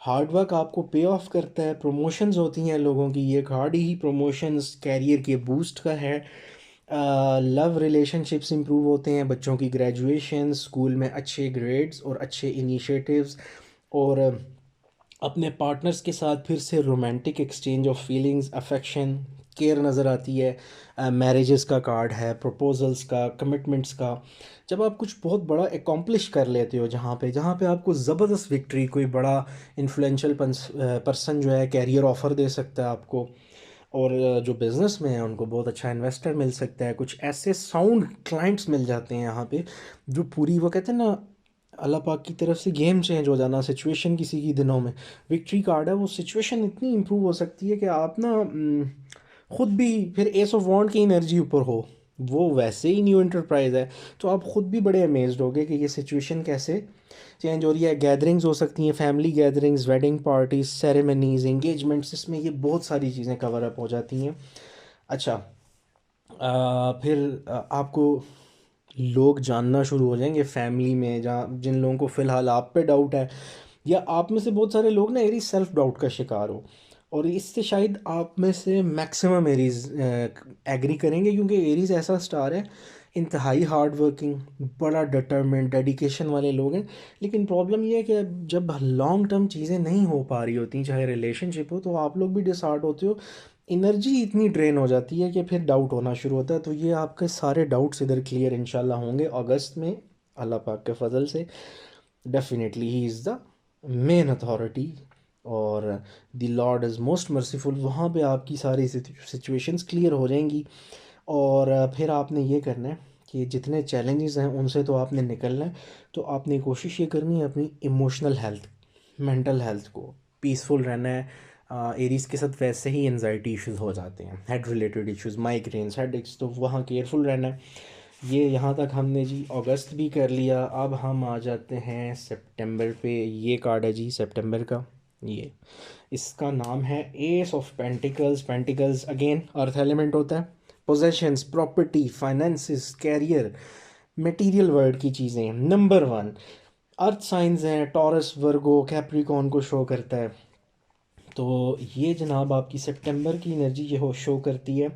हार्ड वर्क आपको पे ऑफ करता है, प्रमोशंस होती हैं लोगों की, ये कार्ड ही प्रमोशंस कैरियर के बूस्ट का है। लव रिलेशनशिप्स इंप्रूव होते हैं, बच्चों की ग्रेजुएशन, स्कूल में अच्छे ग्रेड्स और अच्छे इनिशिएटिव्स, और अपने पार्टनर्स के साथ फिर से romantic exchange of feelings, affection, care नज़र आती है। मैरिजेस का कार्ड है, प्रपोजल्स का, कमिटमेंट्स का। जब आप कुछ बहुत बड़ा एकम्प्लिश कर लेते हो, जहाँ पे आपको ज़बरदस्त विक्ट्री, कोई बड़ा इन्फ्लुएंशियल पर्सन जो है कैरियर ऑफ़र दे सकता है आपको, और जो बिज़नेस में है उनको बहुत अच्छा इन्वेस्टर मिल सकता है, कुछ ऐसे साउंड क्लाइंट्स मिल जाते हैं यहाँ पे, जो पूरी वो कहते हैं ना, अल्लाह पाक की तरफ से गेम चेंज हो जाना सिचुएशन किसी की दिनों में। विक्ट्री कार्ड है, वो सिचुएशन इतनी इम्प्रूव हो सकती है कि आप ना खुद भी फिर एस ऑफ वॉन्ड की एनर्जी ऊपर हो, वो वैसे ही न्यू एंटरप्राइज है, तो आप खुद भी बड़े अमेज्ड होगे कि ये सिचुएशन कैसे चेंज हो रही है। गैदरिंग्स हो सकती हैं, family gatherings, wedding parties, ceremonies, engagements, इसमें ये बहुत सारी चीज़ें कवर अप हो जाती हैं। अच्छा, फिर आपको लोग जानना शुरू हो जाएंगे फैमिली में, जहाँ जिन लोगों को फ़िलहाल आप पे डाउट है, या आप में से बहुत सारे लोग ना एरीज सेल्फ डाउट का शिकार हो, और इससे शायद आप में से मैक्सिमम एरीज एग्री करेंगे, क्योंकि एरीज ऐसा स्टार है, इंतहाई हार्ड वर्किंग, बड़ा डिटरमेंट डेडिकेशन वाले लोग हैं। लेकिन प्रॉब्लम ये है कि जब लॉन्ग टर्म चीज़ें नहीं हो पा रही होती, चाहे रिलेशनशिप हो, तो आप लोग भी डिसहार्ट होते हो, एनर्जी इतनी ड्रेन हो जाती है कि फिर डाउट होना शुरू होता है। तो ये आपके सारे डाउट्स इधर क्लियर इंशाल्लाह होंगे अगस्त में, अल्लाह पाक के फजल से। Definitely he is the main authority, और the lord is most merciful. वहाँ पे आपकी सारी सिचुएशंस क्लियर हो जाएंगी। और फिर आपने ये करना है कि जितने चैलेंजेस हैं उनसे तो आपने निकलना है। तो आपने कोशिश ये करनी है अपनी इमोशनल हेल्थ, मेंटल हेल्थ को पीसफुल रहना है। एरीज के साथ वैसे ही एनजाइटी इश्यूज हो जाते हैं, head related issues, migraines, headaches, तो वहाँ केयरफुल रहना है। ये यहाँ तक हमने जी अगस्त भी कर लिया। अब हम आ जाते हैं सितंबर पे। ये कार्ड है जी सितंबर का, ये इसका नाम है ace of pentacles. Pentacles again earth element होता है। Possessions, property, finances, career, material world की चीज़ें। नंबर वन अर्थ साइंस हैं, टॉरस, वर्गो, कैप्रिकॉन को शो करता है। तो ये जनाब आपकी सितंबर की एनर्जी ये हो शो करती है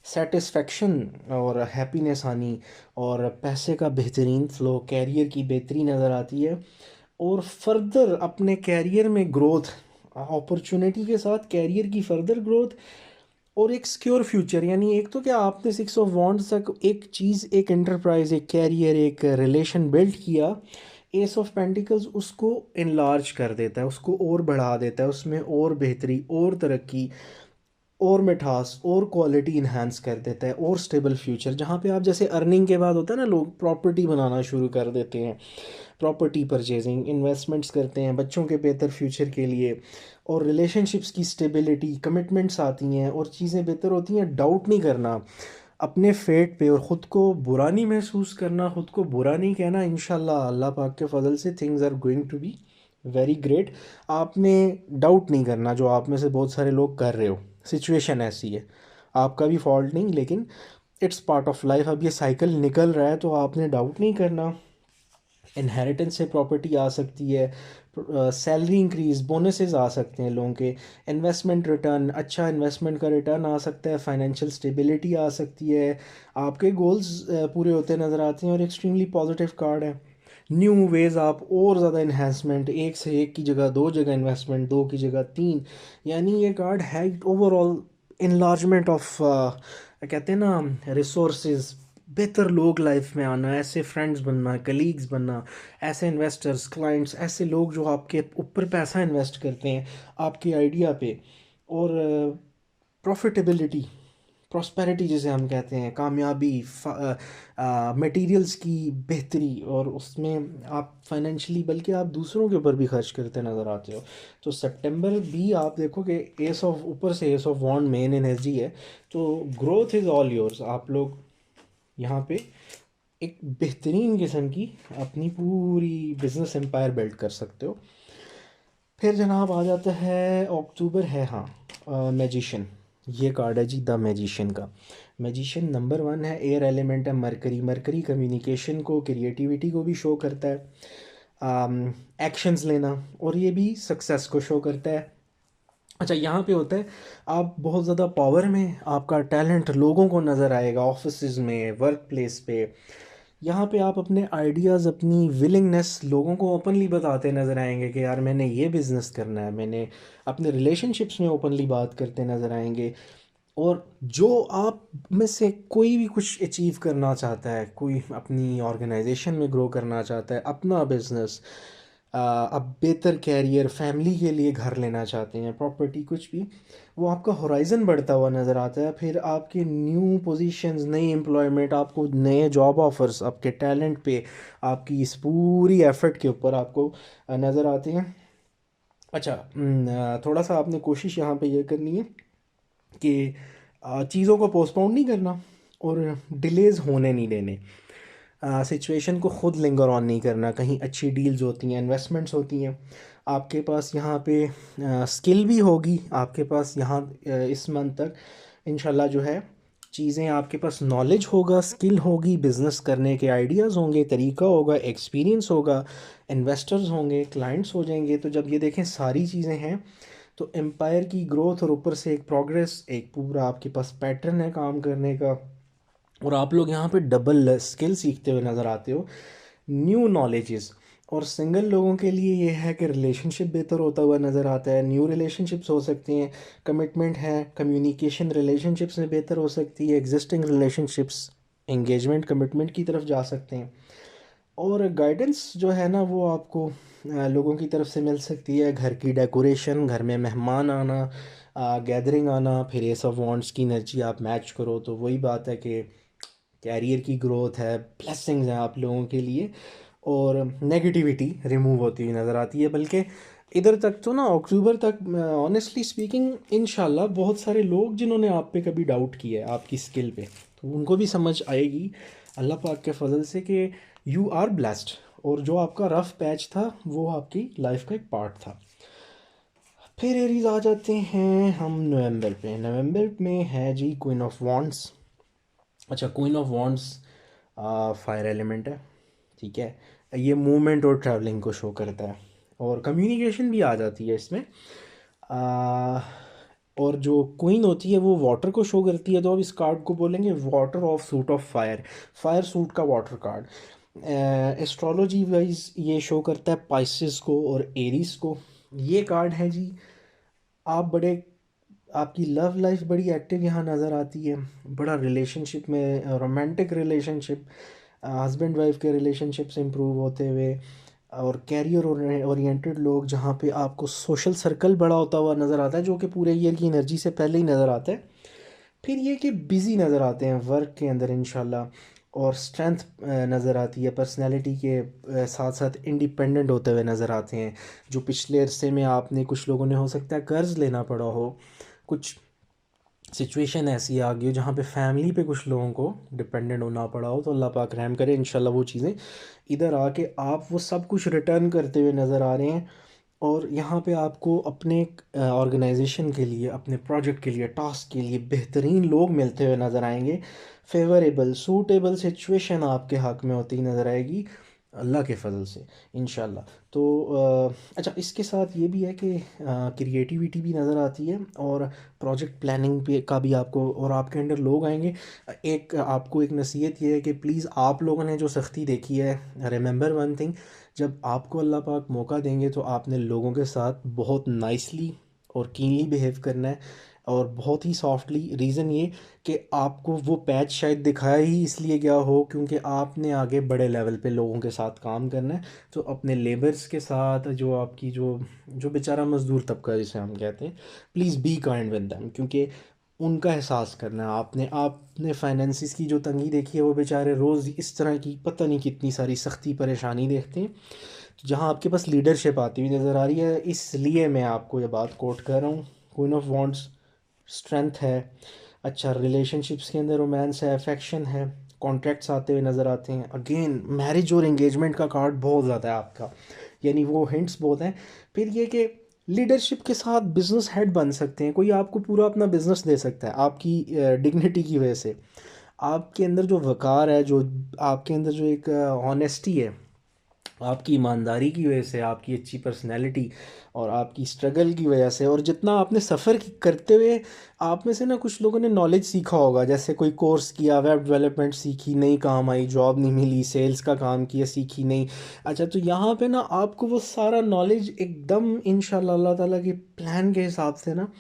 सेटिस्फेक्शन और हैप्पीनेस आनी, और पैसे का बेहतरीन फ्लो, कैरियर की बेहतरी नज़र आती है, और फर्दर अपने कैरियर में ग्रोथ, अपॉर्चुनिटी के साथ कैरियर की फर्दर ग्रोथ, और एक सिक्योर फ्यूचर। यानी एक तो क्या आपने 6 ऑफ वॉन्ड्स तक एक चीज़, एक एंटरप्राइज, एक कैरियर, एक रिलेशन बिल्ड किया, एस ऑफ पेंटिकल्स उसको इनलार्ज कर देता है, उसको और बढ़ा देता है, उसमें और बेहतरी, और तरक्की, और मिठास, और क्वालिटी इन्हांस कर देता है, और स्टेबल फ्यूचर। जहाँ पे आप जैसे अर्निंग के बाद होता है ना, लोग प्रॉपर्टी बनाना शुरू कर देते हैं, प्रॉपर्टी परचेजिंग, इन्वेस्टमेंट्स करते हैं बच्चों के बेहतर फ्यूचर के लिए, और रिलेशनशिप्स की स्टेबिलिटी, कमिटमेंट्स आती हैं, और चीज़ें बेहतर होती हैं। डाउट नहीं करना अपने फेट पे, और ख़ुद को बुरा नहीं महसूस करना, ख़ुद को बुरा नहीं कहना। इंशाल्लाह अल्लाह पाक के फजल से things are going to be very great. आपने डाउट नहीं करना, जो आप में से बहुत सारे लोग कर रहे हो। सिचुएशन ऐसी है, आपका भी फॉल्ट नहीं, लेकिन इट्स पार्ट ऑफ लाइफ। अब ये साइकिल निकल रहा है, तो आपने डाउट नहीं करना। इनहेरिटेंस से प्रॉपर्टी आ सकती है, सैलरी इंक्रीज, बोनसेस आ सकते हैं लोगों के, इन्वेस्टमेंट रिटर्न, अच्छा इन्वेस्टमेंट का रिटर्न आ सकता है, फाइनेंशियल स्टेबिलिटी आ सकती है, आपके गोल्स पूरे होते नज़र आते हैं, और एक्सट्रीमली पॉजिटिव कार्ड है। न्यू वेज आप और ज़्यादा इन्हेंसमेंट, एक से एक की जगह दो जगह इन्वेस्टमेंट, दो की जगह तीन। यानी ये कार्ड है ओवरऑल इनलार्जमेंट ऑफ, कहते हैं ना, रिसोर्सेज, बेहतर लोग लाइफ में आना, ऐसे फ्रेंड्स बनना, कलीग्स बनना, ऐसे इन्वेस्टर्स, क्लाइंट्स, ऐसे लोग जो आपके ऊपर पैसा इन्वेस्ट करते हैं आपके आइडिया पे, और प्रॉफिटेबिलिटी, प्रॉस्पेरिटी जिसे हम कहते हैं, कामयाबी, मटेरियल्स की बेहतरी, और उसमें आप फाइनेंशियली बल्कि आप दूसरों के ऊपर भी खर्च करते नज़र आते हो। तो सितंबर भी आप देखो कि एस ऑफ, ऊपर से ace of wand main energy है, तो ग्रोथ इज़ ऑल योर्स। आप लोग यहाँ पे एक बेहतरीन किस्म की अपनी पूरी बिजनेस एम्पायर बिल्ड कर सकते हो। फिर जनाब आ जाता है अक्टूबर है, हाँ, मैजिशियन। ये कार्ड है जी द मैजिशियन का। मैजिशियन नंबर वन है, एयर एलिमेंट है, मरकरी। मरकरी कम्युनिकेशन को, क्रिएटिविटी को भी शो करता है, एक्शंस लेना, और ये भी सक्सेस को शो करता है। अच्छा, यहाँ पे होता है आप बहुत ज़्यादा पावर में, आपका टैलेंट लोगों को नज़र आएगा, ऑफिस में, वर्क प्लेस पे। यहाँ पे आप अपने आइडियाज़, अपनी विलिंगनेस लोगों को ओपनली बताते नज़र आएंगे कि यार मैंने ये बिज़नेस करना है। मैंने अपने रिलेशनशिप्स में ओपनली बात करते नज़र आएंगे। और जो आप में से कोई भी कुछ अचीव करना चाहता है, कोई अपनी ऑर्गेनाइजेशन में ग्रो करना चाहता है, अपना बिजनेस, अब बेहतर कैरियर, फैमिली के लिए घर लेना चाहते हैं, प्रॉपर्टी, कुछ भी, वो आपका होराइज़न बढ़ता हुआ नज़र आता है। फिर आपके न्यू पोजीशंस, नई एम्प्लॉयमेंट, आपको नए जॉब ऑफर्स आपके टैलेंट पे, आपकी इस पूरी एफर्ट के ऊपर आपको नज़र आते हैं। अच्छा, थोड़ा सा आपने कोशिश यहाँ पे ये करनी है कि चीज़ों को पोस्टपोन नहीं करना, और डिलेज़ होने नहीं देने। सिचुएशन को खुद लिंगर ऑन नहीं करना। कहीं अच्छी डील्स होती हैं, इन्वेस्टमेंट्स होती हैं, आपके पास यहाँ पे स्किल भी होगी, आपके पास यहाँ इस मंथ तक इंशाल्लाह जो है चीज़ें आपके पास नॉलेज होगा, स्किल होगी, बिज़नेस करने के आइडियाज़ होंगे, तरीका होगा, एक्सपीरियंस होगा, इन्वेस्टर्स होंगे, क्लाइंट्स हो जाएंगे। तो जब ये देखें सारी चीज़ें हैं तो एम्पायर की ग्रोथ और ऊपर से एक प्रोग्रेस, एक पूरा आपके पास पैटर्न है काम करने का, और आप लोग यहाँ पे डबल स्किल सीखते हुए नज़र आते हो, न्यू नॉलेजेस। और सिंगल लोगों के लिए ये है कि रिलेशनशिप बेहतर होता हुआ नज़र आता है, न्यू रिलेशनशिप्स हो सकती हैं, कमिटमेंट है, कम्युनिकेशन रिलेशनशिप्स में बेहतर हो सकती है, एग्जिस्टिंग रिलेशनशिप्स एंगेजमेंट कमिटमेंट की तरफ जा सकते हैं। और गाइडेंस जो है ना वो आपको लोगों की तरफ से मिल सकती है, घर की डेकोरेशन, घर में मेहमान आना, गैदरिंग आना, फिर ये सब वांट्स की एनर्जी आप मैच करो तो वही बात है कि कैरियर की ग्रोथ है, ब्लेसिंग्स हैं आप लोगों के लिए, और नेगेटिविटी रिमूव होती हुई नज़र आती है। बल्कि इधर तक तो ना अक्टूबर तक ऑनेस्टली स्पीकिंग इंशाल्लाह बहुत सारे लोग जिन्होंने आप पे कभी डाउट किया है आपकी स्किल पे, तो उनको भी समझ आएगी अल्लाह पाक के फजल से कि यू आर ब्लेस्ड, और जो आपका रफ पैच था वो आपकी लाइफ का एक पार्ट था। फिर एरीज आ जाते हैं हम नवंबर पे। नवंबर में है जी क्वीन ऑफ वॉन्ड्स। अच्छा, queen of wands fire element है, ठीक है। ये मूवमेंट और ट्रैवलिंग को शो करता है, और कम्युनिकेशन भी आ जाती है इसमें। आ, और जो क्वीन होती है वो वाटर को शो करती है, तो अब इस कार्ड को बोलेंगे water of suit of fire, fire suit का वाटर कार्ड। एस्ट्रोलॉजी वाइज ये शो करता है पाइसेस को और एरीज को। ये कार्ड है जी, आप बड़े, आपकी लव लाइफ बड़ी एक्टिव यहाँ नज़र आती है, बड़ा रिलेशनशिप में, रोमांटिक रिलेशनशिप, हस्बैंड वाइफ के रिलेशनशिप्स इम्प्रूव होते हुए, और कैरियर ओरिएंटेड लोग जहाँ पे आपको सोशल सर्कल बड़ा होता हुआ नज़र आता है, जो कि पूरे ईयर की एनर्जी से पहले ही नज़र आता है। फिर ये कि बिज़ी नज़र आते हैं वर्क के अंदर इंशाल्लाह, और स्ट्रेंथ नज़र आती है पर्सनैलिटी के साथ साथ इंडिपेंडेंट होते हुए नज़र आते हैं। जो पिछले अरसे में आपने, कुछ लोगों ने हो सकता है कर्ज़ लेना पड़ा हो, कुछ सिचुएशन ऐसी आ गई हो जहाँ पे फैमिली पे कुछ लोगों को डिपेंडेंट होना पड़ा हो, तो अल्लाह पाक रहम करे इंशाल्लाह वो चीज़ें इधर आके आप वो सब कुछ रिटर्न करते हुए नज़र आ रहे हैं। और यहाँ पे आपको अपने ऑर्गेनाइजेशन के लिए, अपने प्रोजेक्ट के लिए, टास्क के लिए बेहतरीन लोग मिलते हुए नज़र आएंगे। फेवरेबल सूटेबल सिचुएशन आपके हक़ में होती नज़र आएगी अल्लाह के फजल से इंशाल्लाह। तो अच्छा, इसके साथ ये भी है कि क्रिएटिविटी भी नज़र आती है, और प्रोजेक्ट प्लानिंग पे का भी आपको, और आपके अंदर लोग आएंगे। एक आपको एक नसीहत ये है कि प्लीज़ आप लोगों ने जो सख्ती देखी है, रिमेंबर वन थिंग, जब आपको अल्लाह पाक मौका देंगे तो आपने लोगों के साथ बहुत नाइसली और कीनली बिहेव करना है, और बहुत ही सॉफ्टली। रीज़न ये कि आपको वो पैच शायद दिखाया ही इसलिए गया हो क्योंकि आपने आगे बड़े लेवल पे लोगों के साथ काम करना है। तो अपने लेबर्स के साथ, जो आपकी जो जो बेचारा मज़दूर तबका जिसे हम कहते हैं, please be kind with them, क्योंकि उनका एहसास करना है आपने। आपने फाइनेंसिस की जो तंगी देखी है, वो बेचारे रोज़ इस तरह की पता नहीं कितनी सारी सख्ती परेशानी देखते हैं। तो जहाँ आपके पास लीडरशिप आती हुई नज़र आ रही है, इसलिए मैं आपको ये बात कोट कर रहा हूँ। क्वीन ऑफ वॉन्ड्स स्ट्रेंथ है, अच्छा रिलेशनशिप्स के अंदर रोमांस है, अफेक्शन है, कॉन्ट्रैक्ट्स आते हुए नज़र आते हैं। अगेन मैरिज और एंगेजमेंट का कार्ड बहुत ज़्यादा है आपका, यानी वो हिंट्स बहुत हैं। फिर ये कि लीडरशिप के साथ बिजनेस हेड बन सकते हैं, कोई आपको पूरा अपना बिजनेस दे सकता है आपकी डिग्निटी की वजह से। आपके अंदर जो वक़ार है, जो आपके अंदर जो एक ऑनेस्टी है, आपकी ईमानदारी की वजह से, आपकी अच्छी पर्सनैलिटी और आपकी स्ट्रगल की वजह से, और जितना आपने सफ़र करते हुए, आप में से ना कुछ लोगों ने नॉलेज सीखा होगा, जैसे कोई कोर्स किया, वेब डेवलपमेंट सीखी, नहीं काम आई, जॉब नहीं मिली, सेल्स का काम किया, सीखी नहीं। अच्छा, तो यहाँ पे ना आपको वो सारा नॉलेज एकदम इंशाल्लाह अल्लाह ताला के प्लान के हिसाब से ना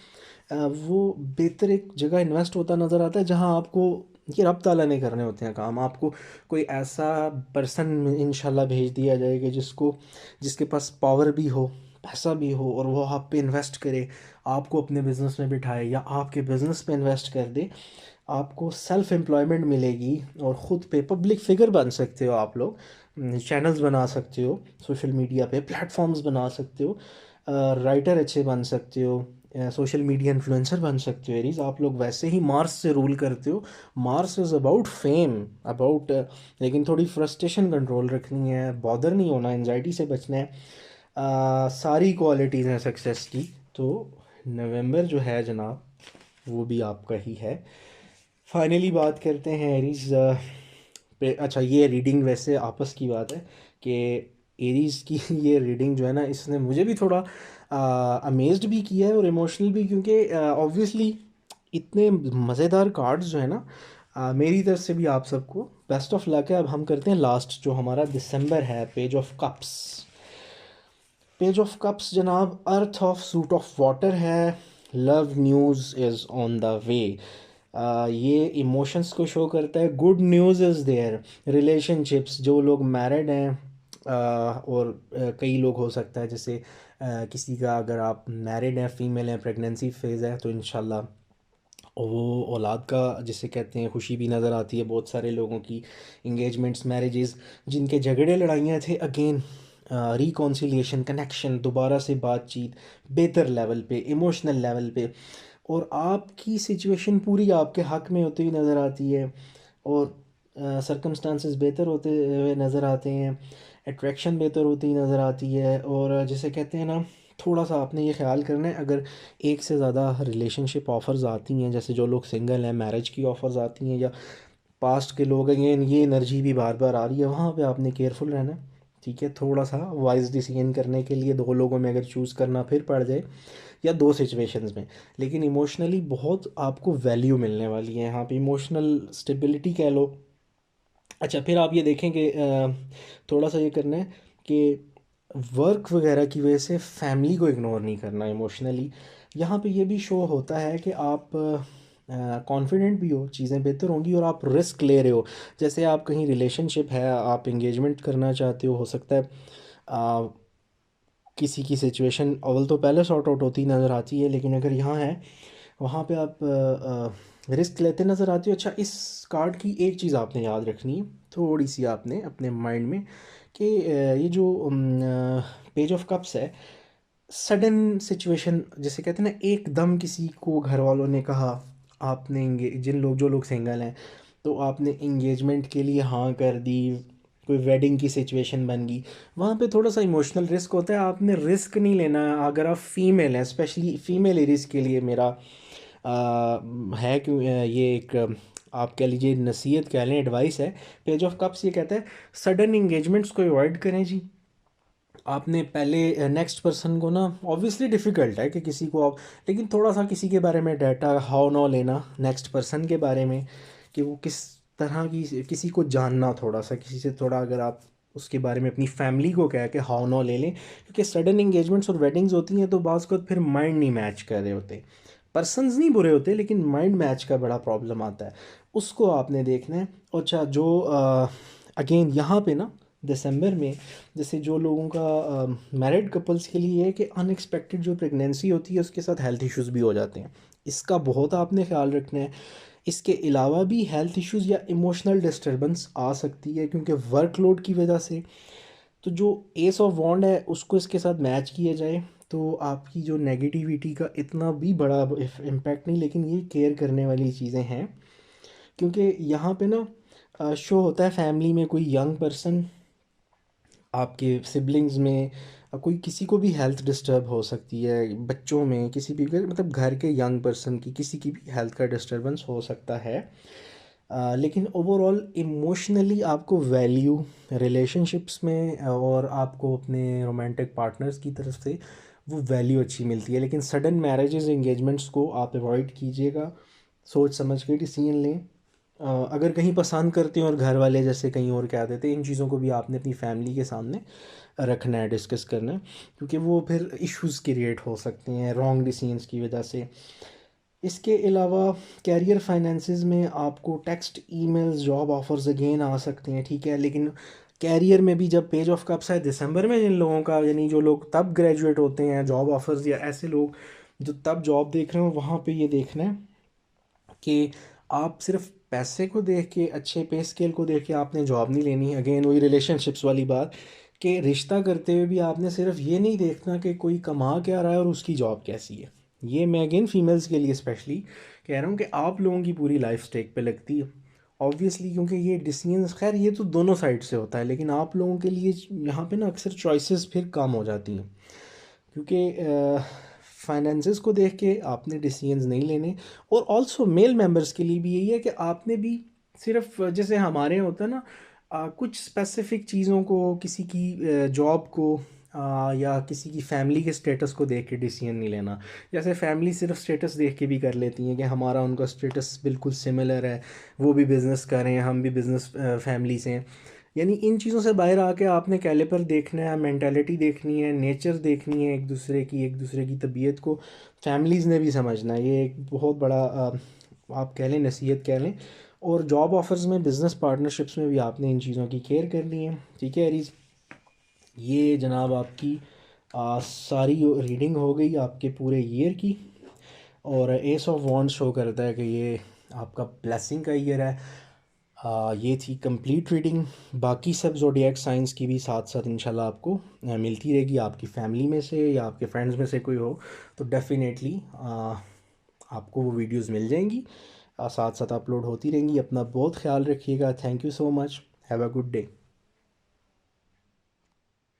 वो बेहतर एक जगह इन्वेस्ट होता नज़र आता है, जहाँ आपको ये रब ताला ने करने होते हैं काम। आपको कोई ऐसा पर्सन इंशाल्लाह भेज दिया जाए कि जिसके पास पावर भी हो, पैसा भी हो, और वो आप पे इन्वेस्ट करे, आपको अपने बिज़नेस में बिठाए या आपके बिज़नेस पे इन्वेस्ट कर दे। आपको सेल्फ एम्प्लॉयमेंट मिलेगी, और ख़ुद पे पब्लिक फ़िगर बन सकते हो आप लोग, चैनल्स बना सकते हो सोशल मीडिया पे, प्लेटफॉर्म्स बना सकते हो, राइटर अच्छे बन सकते हो, सोशल मीडिया इन्फ्लुएंसर बन सकते हो। एरीज, आप लोग वैसे ही मार्स से रूल करते हो। Mars is about fame, about, लेकिन थोड़ी फ्रस्ट्रेशन कंट्रोल रखनी है, बॉदर नहीं होना, एनजाइटी से बचना है। सारी क्वालिटीज़ हैं सक्सेस की। तो नवंबर जो है जनाब, वो भी आपका ही है। फाइनली बात करते हैं एरीज पे। अच्छा, ये रीडिंग वैसे आपस की बात है कि एरीज की ये रीडिंग जो है ना, इसने मुझे भी थोड़ा अमेज्ड भी किया है और इमोशनल भी, क्योंकि ऑब्वियसली इतने मज़ेदार कार्ड्स जो है ना। मेरी तरफ से भी आप सबको बेस्ट ऑफ लक है। अब हम करते हैं लास्ट जो हमारा दिसंबर है, page of cups. Page of cups जनाब, earth of suit of water है। Love news is on the way. ये इमोशंस को शो करता है। Good news is there. Relationships, जो लोग मैरिड हैं और कई लोग हो सकता है जैसे किसी का, अगर आप मैरिड हैं, फीमेल हैं, प्रेगनेंसी फेज़ है, तो इंशाल्लाह वो औलाद का जिसे कहते हैं खुशी भी नज़र आती है बहुत सारे लोगों की। इंगेजमेंट्स, मैरिजेस, जिनके झगड़े लड़ाइयाँ थे, अगेन रिकॉन्सिलिएशन, कनेक्शन, दोबारा से बातचीत बेहतर लेवल पे, इमोशनल लेवल पे। और आपकी सिचुएशन पूरी आपके हक में होती हुई नज़र आती है, और सर्कमस्टांसेस बेहतर होते हुए नज़र आते हैं, अट्रैक्शन बेहतर होती नज़र आती है। और जैसे कहते हैं ना, थोड़ा सा आपने ये ख्याल करना है, अगर एक से ज़्यादा रिलेशनशिप ऑफ़र्स आती हैं, जैसे जो लोग सिंगल हैं, मैरिज की ऑफ़र्स आती हैं, या पास्ट के लोग हैं, ये एनर्जी भी बार बार आ रही है, वहाँ पे आपने केयरफुल रहना है। ठीक है, थोड़ा सा वाइज डिसीजन करने के लिए दो लोगों में अगर चूज़ करना फिर पड़ जाए, या दो सिचुएशंस में, लेकिन इमोशनली बहुत आपको वैल्यू मिलने वाली है यहाँ पे, इमोशनल स्टेबिलिटी कह लो। अच्छा, फिर आप ये देखें कि थोड़ा सा ये करना है कि वर्क वगैरह की वजह से फैमिली को इग्नोर नहीं करना इमोशनली। यहाँ पे ये भी शो होता है कि आप कॉन्फिडेंट भी हो, चीज़ें बेहतर होंगी, और आप रिस्क ले रहे हो। जैसे आप कहीं रिलेशनशिप है, आप इंगेजमेंट करना चाहते हो सकता है आ, किसी की सिचुएशन अव्वल तो पहले सॉर्ट आउट होती नज़र आती है, लेकिन अगर यहाँ है, वहाँ पे आप रिस्क लेते नज़र आते हो। अच्छा, इस कार्ड की एक चीज़ आपने याद रखनी है, थोड़ी सी आपने अपने माइंड में, कि ये जो पेज ऑफ कप्स है, सडन सिचुएशन जिसे कहते हैं ना, एकदम किसी को घर वालों ने कहा, आपने जो लोग सिंगल हैं, तो आपने इंगेजमेंट के लिए हाँ कर दी, कोई वेडिंग की सिचुएशन बन गई, वहाँ पे थोड़ा सा इमोशनल रिस्क होता है। आपने रिस्क नहीं लेना अगर आप फीमेल हैं, स्पेशली फीमेल एरिस के लिए मेरा है कि ये एक आप कह लीजिए नसीहत कह लें, एडवाइस है। पेज ऑफ कप्स ये कहता है सडन इंगेजमेंट्स को अवॉइड करें जी। आपने पहले नेक्स्ट पर्सन को ना, ऑब्वियसली डिफ़िकल्ट है कि किसी को आप, लेकिन थोड़ा सा किसी के बारे में डाटा हाउ नो लेना, नेक्स्ट पर्सन के बारे में, कि वो किस तरह की, किसी को जानना, थोड़ा सा किसी से थोड़ा, अगर आप उसके बारे में अपनी फैमिली को कह के हाउ नो ले लें, क्योंकि सडन इंगेजमेंट्स और वेडिंग्स होती हैं तो बाज़ को फिर माइंड नहीं मैच कर रहे होते। पर्सनस नहीं बुरे होते, लेकिन माइंड मैच का बड़ा प्रॉब्लम आता है, उसको आपने देखना है। अच्छा, जो अगेन यहाँ पे ना दिसंबर में, जैसे जो लोगों का मैरिड कपल्स के लिए है कि अनएक्सपेक्टेड जो प्रेगनेंसी होती है उसके साथ हेल्थ इश्यूज़ भी हो जाते हैं, इसका बहुत आपने ख्याल रखना है। इसके अलावा भी हेल्थ इश्यूज़ या इमोशनल डिस्टरबेंस आ सकती है क्योंकि वर्कलोड की वजह से। तो जो एस ऑफ वॉन्ड है उसको इसके साथ मैच किया जाए तो आपकी जो नेगेटिविटी का इतना भी बड़ा इम्पैक्ट नहीं, लेकिन ये केयर करने वाली चीज़ें हैं। क्योंकि यहाँ पे ना शो होता है फैमिली में कोई यंग पर्सन, आपके सिबलिंग्स में कोई, किसी को भी हेल्थ डिस्टर्ब हो सकती है, बच्चों में किसी भी, मतलब घर के यंग पर्सन की किसी की भी हेल्थ का डिस्टर्बेंस हो सकता है। लेकिन ओवरऑल इमोशनली आपको वैल्यू रिलेशनशिप्स में और आपको अपने रोमांटिक पार्टनर्स की तरफ से वो वैल्यू अच्छी मिलती है। लेकिन सडन मैरिजेस एंगेजमेंट्स को आप अवॉइड कीजिएगा, सोच समझ के डिसीजन लें। अगर कहीं पसंद करते हैं और घर वाले जैसे कहीं और कह देते हैं, इन चीज़ों को भी आपने अपनी फैमिली के सामने रखना है, डिस्कस करना है, क्योंकि वो फिर इश्यूज़ क्रिएट हो सकते हैं रॉन्ग डिसीजंस की वजह से। इसके अलावा कैरियर फाइनेंसेस में आपको text, emails, job offers again आ सकते हैं, ठीक है। लेकिन कैरियर में भी जब पेज ऑफ कप्स है दिसंबर में, जिन लोगों का, यानी जो लोग तब ग्रेजुएट होते हैं जॉब ऑफर्स, या ऐसे लोग जो तब जॉब देख रहे हो, वहाँ पे ये देखना है कि आप सिर्फ पैसे को देख के, अच्छे पे स्केल को देख के आपने जॉब नहीं लेनी। अगेन वही रिलेशनशिप्स वाली बात, कि रिश्ता करते हुए भी आपने सिर्फ ये नहीं देखना कि कोई कमा क्या रहा है और उसकी जॉब कैसी है। ये मैं अगेन फीमेल्स के लिए स्पेशली कह रहा हूँ कि आप लोगों की पूरी लाइफ स्टेक पे लगती है ऑब्वियसली, क्योंकि ये डिसीजंस, खैर ये तो दोनों साइड से होता है, लेकिन आप लोगों के लिए यहाँ पे ना अक्सर चॉइसेस फिर कम हो जाती हैं, क्योंकि फाइनेंसेस को देख के आपने डिसीजंस नहीं लेने। और ऑल्सो मेल मेंबर्स के लिए भी यही है कि आपने भी सिर्फ जैसे हमारे यहाँ होता है ना, कुछ स्पेसिफिक चीज़ों को, किसी की जॉब को या किसी की फैमिली के स्टेटस को देख के डिसीजन नहीं लेना। जैसे फैमिली सिर्फ स्टेटस देख के भी कर लेती हैं कि हमारा उनका स्टेटस बिल्कुल सिमिलर है, वो भी बिज़नेस कर रहे हैं, हम भी बिज़नेस फैमिली से हैं। यानी इन चीज़ों से बाहर आके आपने कैलिपर देखना है, मेंटालिटी देखनी है, नेचर देखनी है एक दूसरे की तबीयत को फैमिलीज़ ने भी समझना है। ये एक बहुत बड़ा आप कह लें नसीहत कह लें। और जॉब ऑफर्स में, बिज़नेस पार्टनरशिप्स में भी आपने इन चीज़ों की केयर करनी है। ठीक है एरीज, ये जनाब आपकी सारी रीडिंग हो गई आपके पूरे ईयर की। और एस ऑफ वॉन्ड्स शो करता है कि ये आपका ब्लेसिंग का ईयर है। ये थी कंप्लीट रीडिंग। बाकी सब ज़ोडिएक साइंस की भी साथ साथ इंशाल्लाह आपको मिलती रहेगी। आपकी फैमिली में से या आपके फ्रेंड्स में से कोई हो तो डेफिनेटली आपको वो वीडियोस मिल जाएंगी, साथ साथ अपलोड होती रहेंगी। अपना बहुत ख्याल रखिएगा। Thank you so much. Have a good day.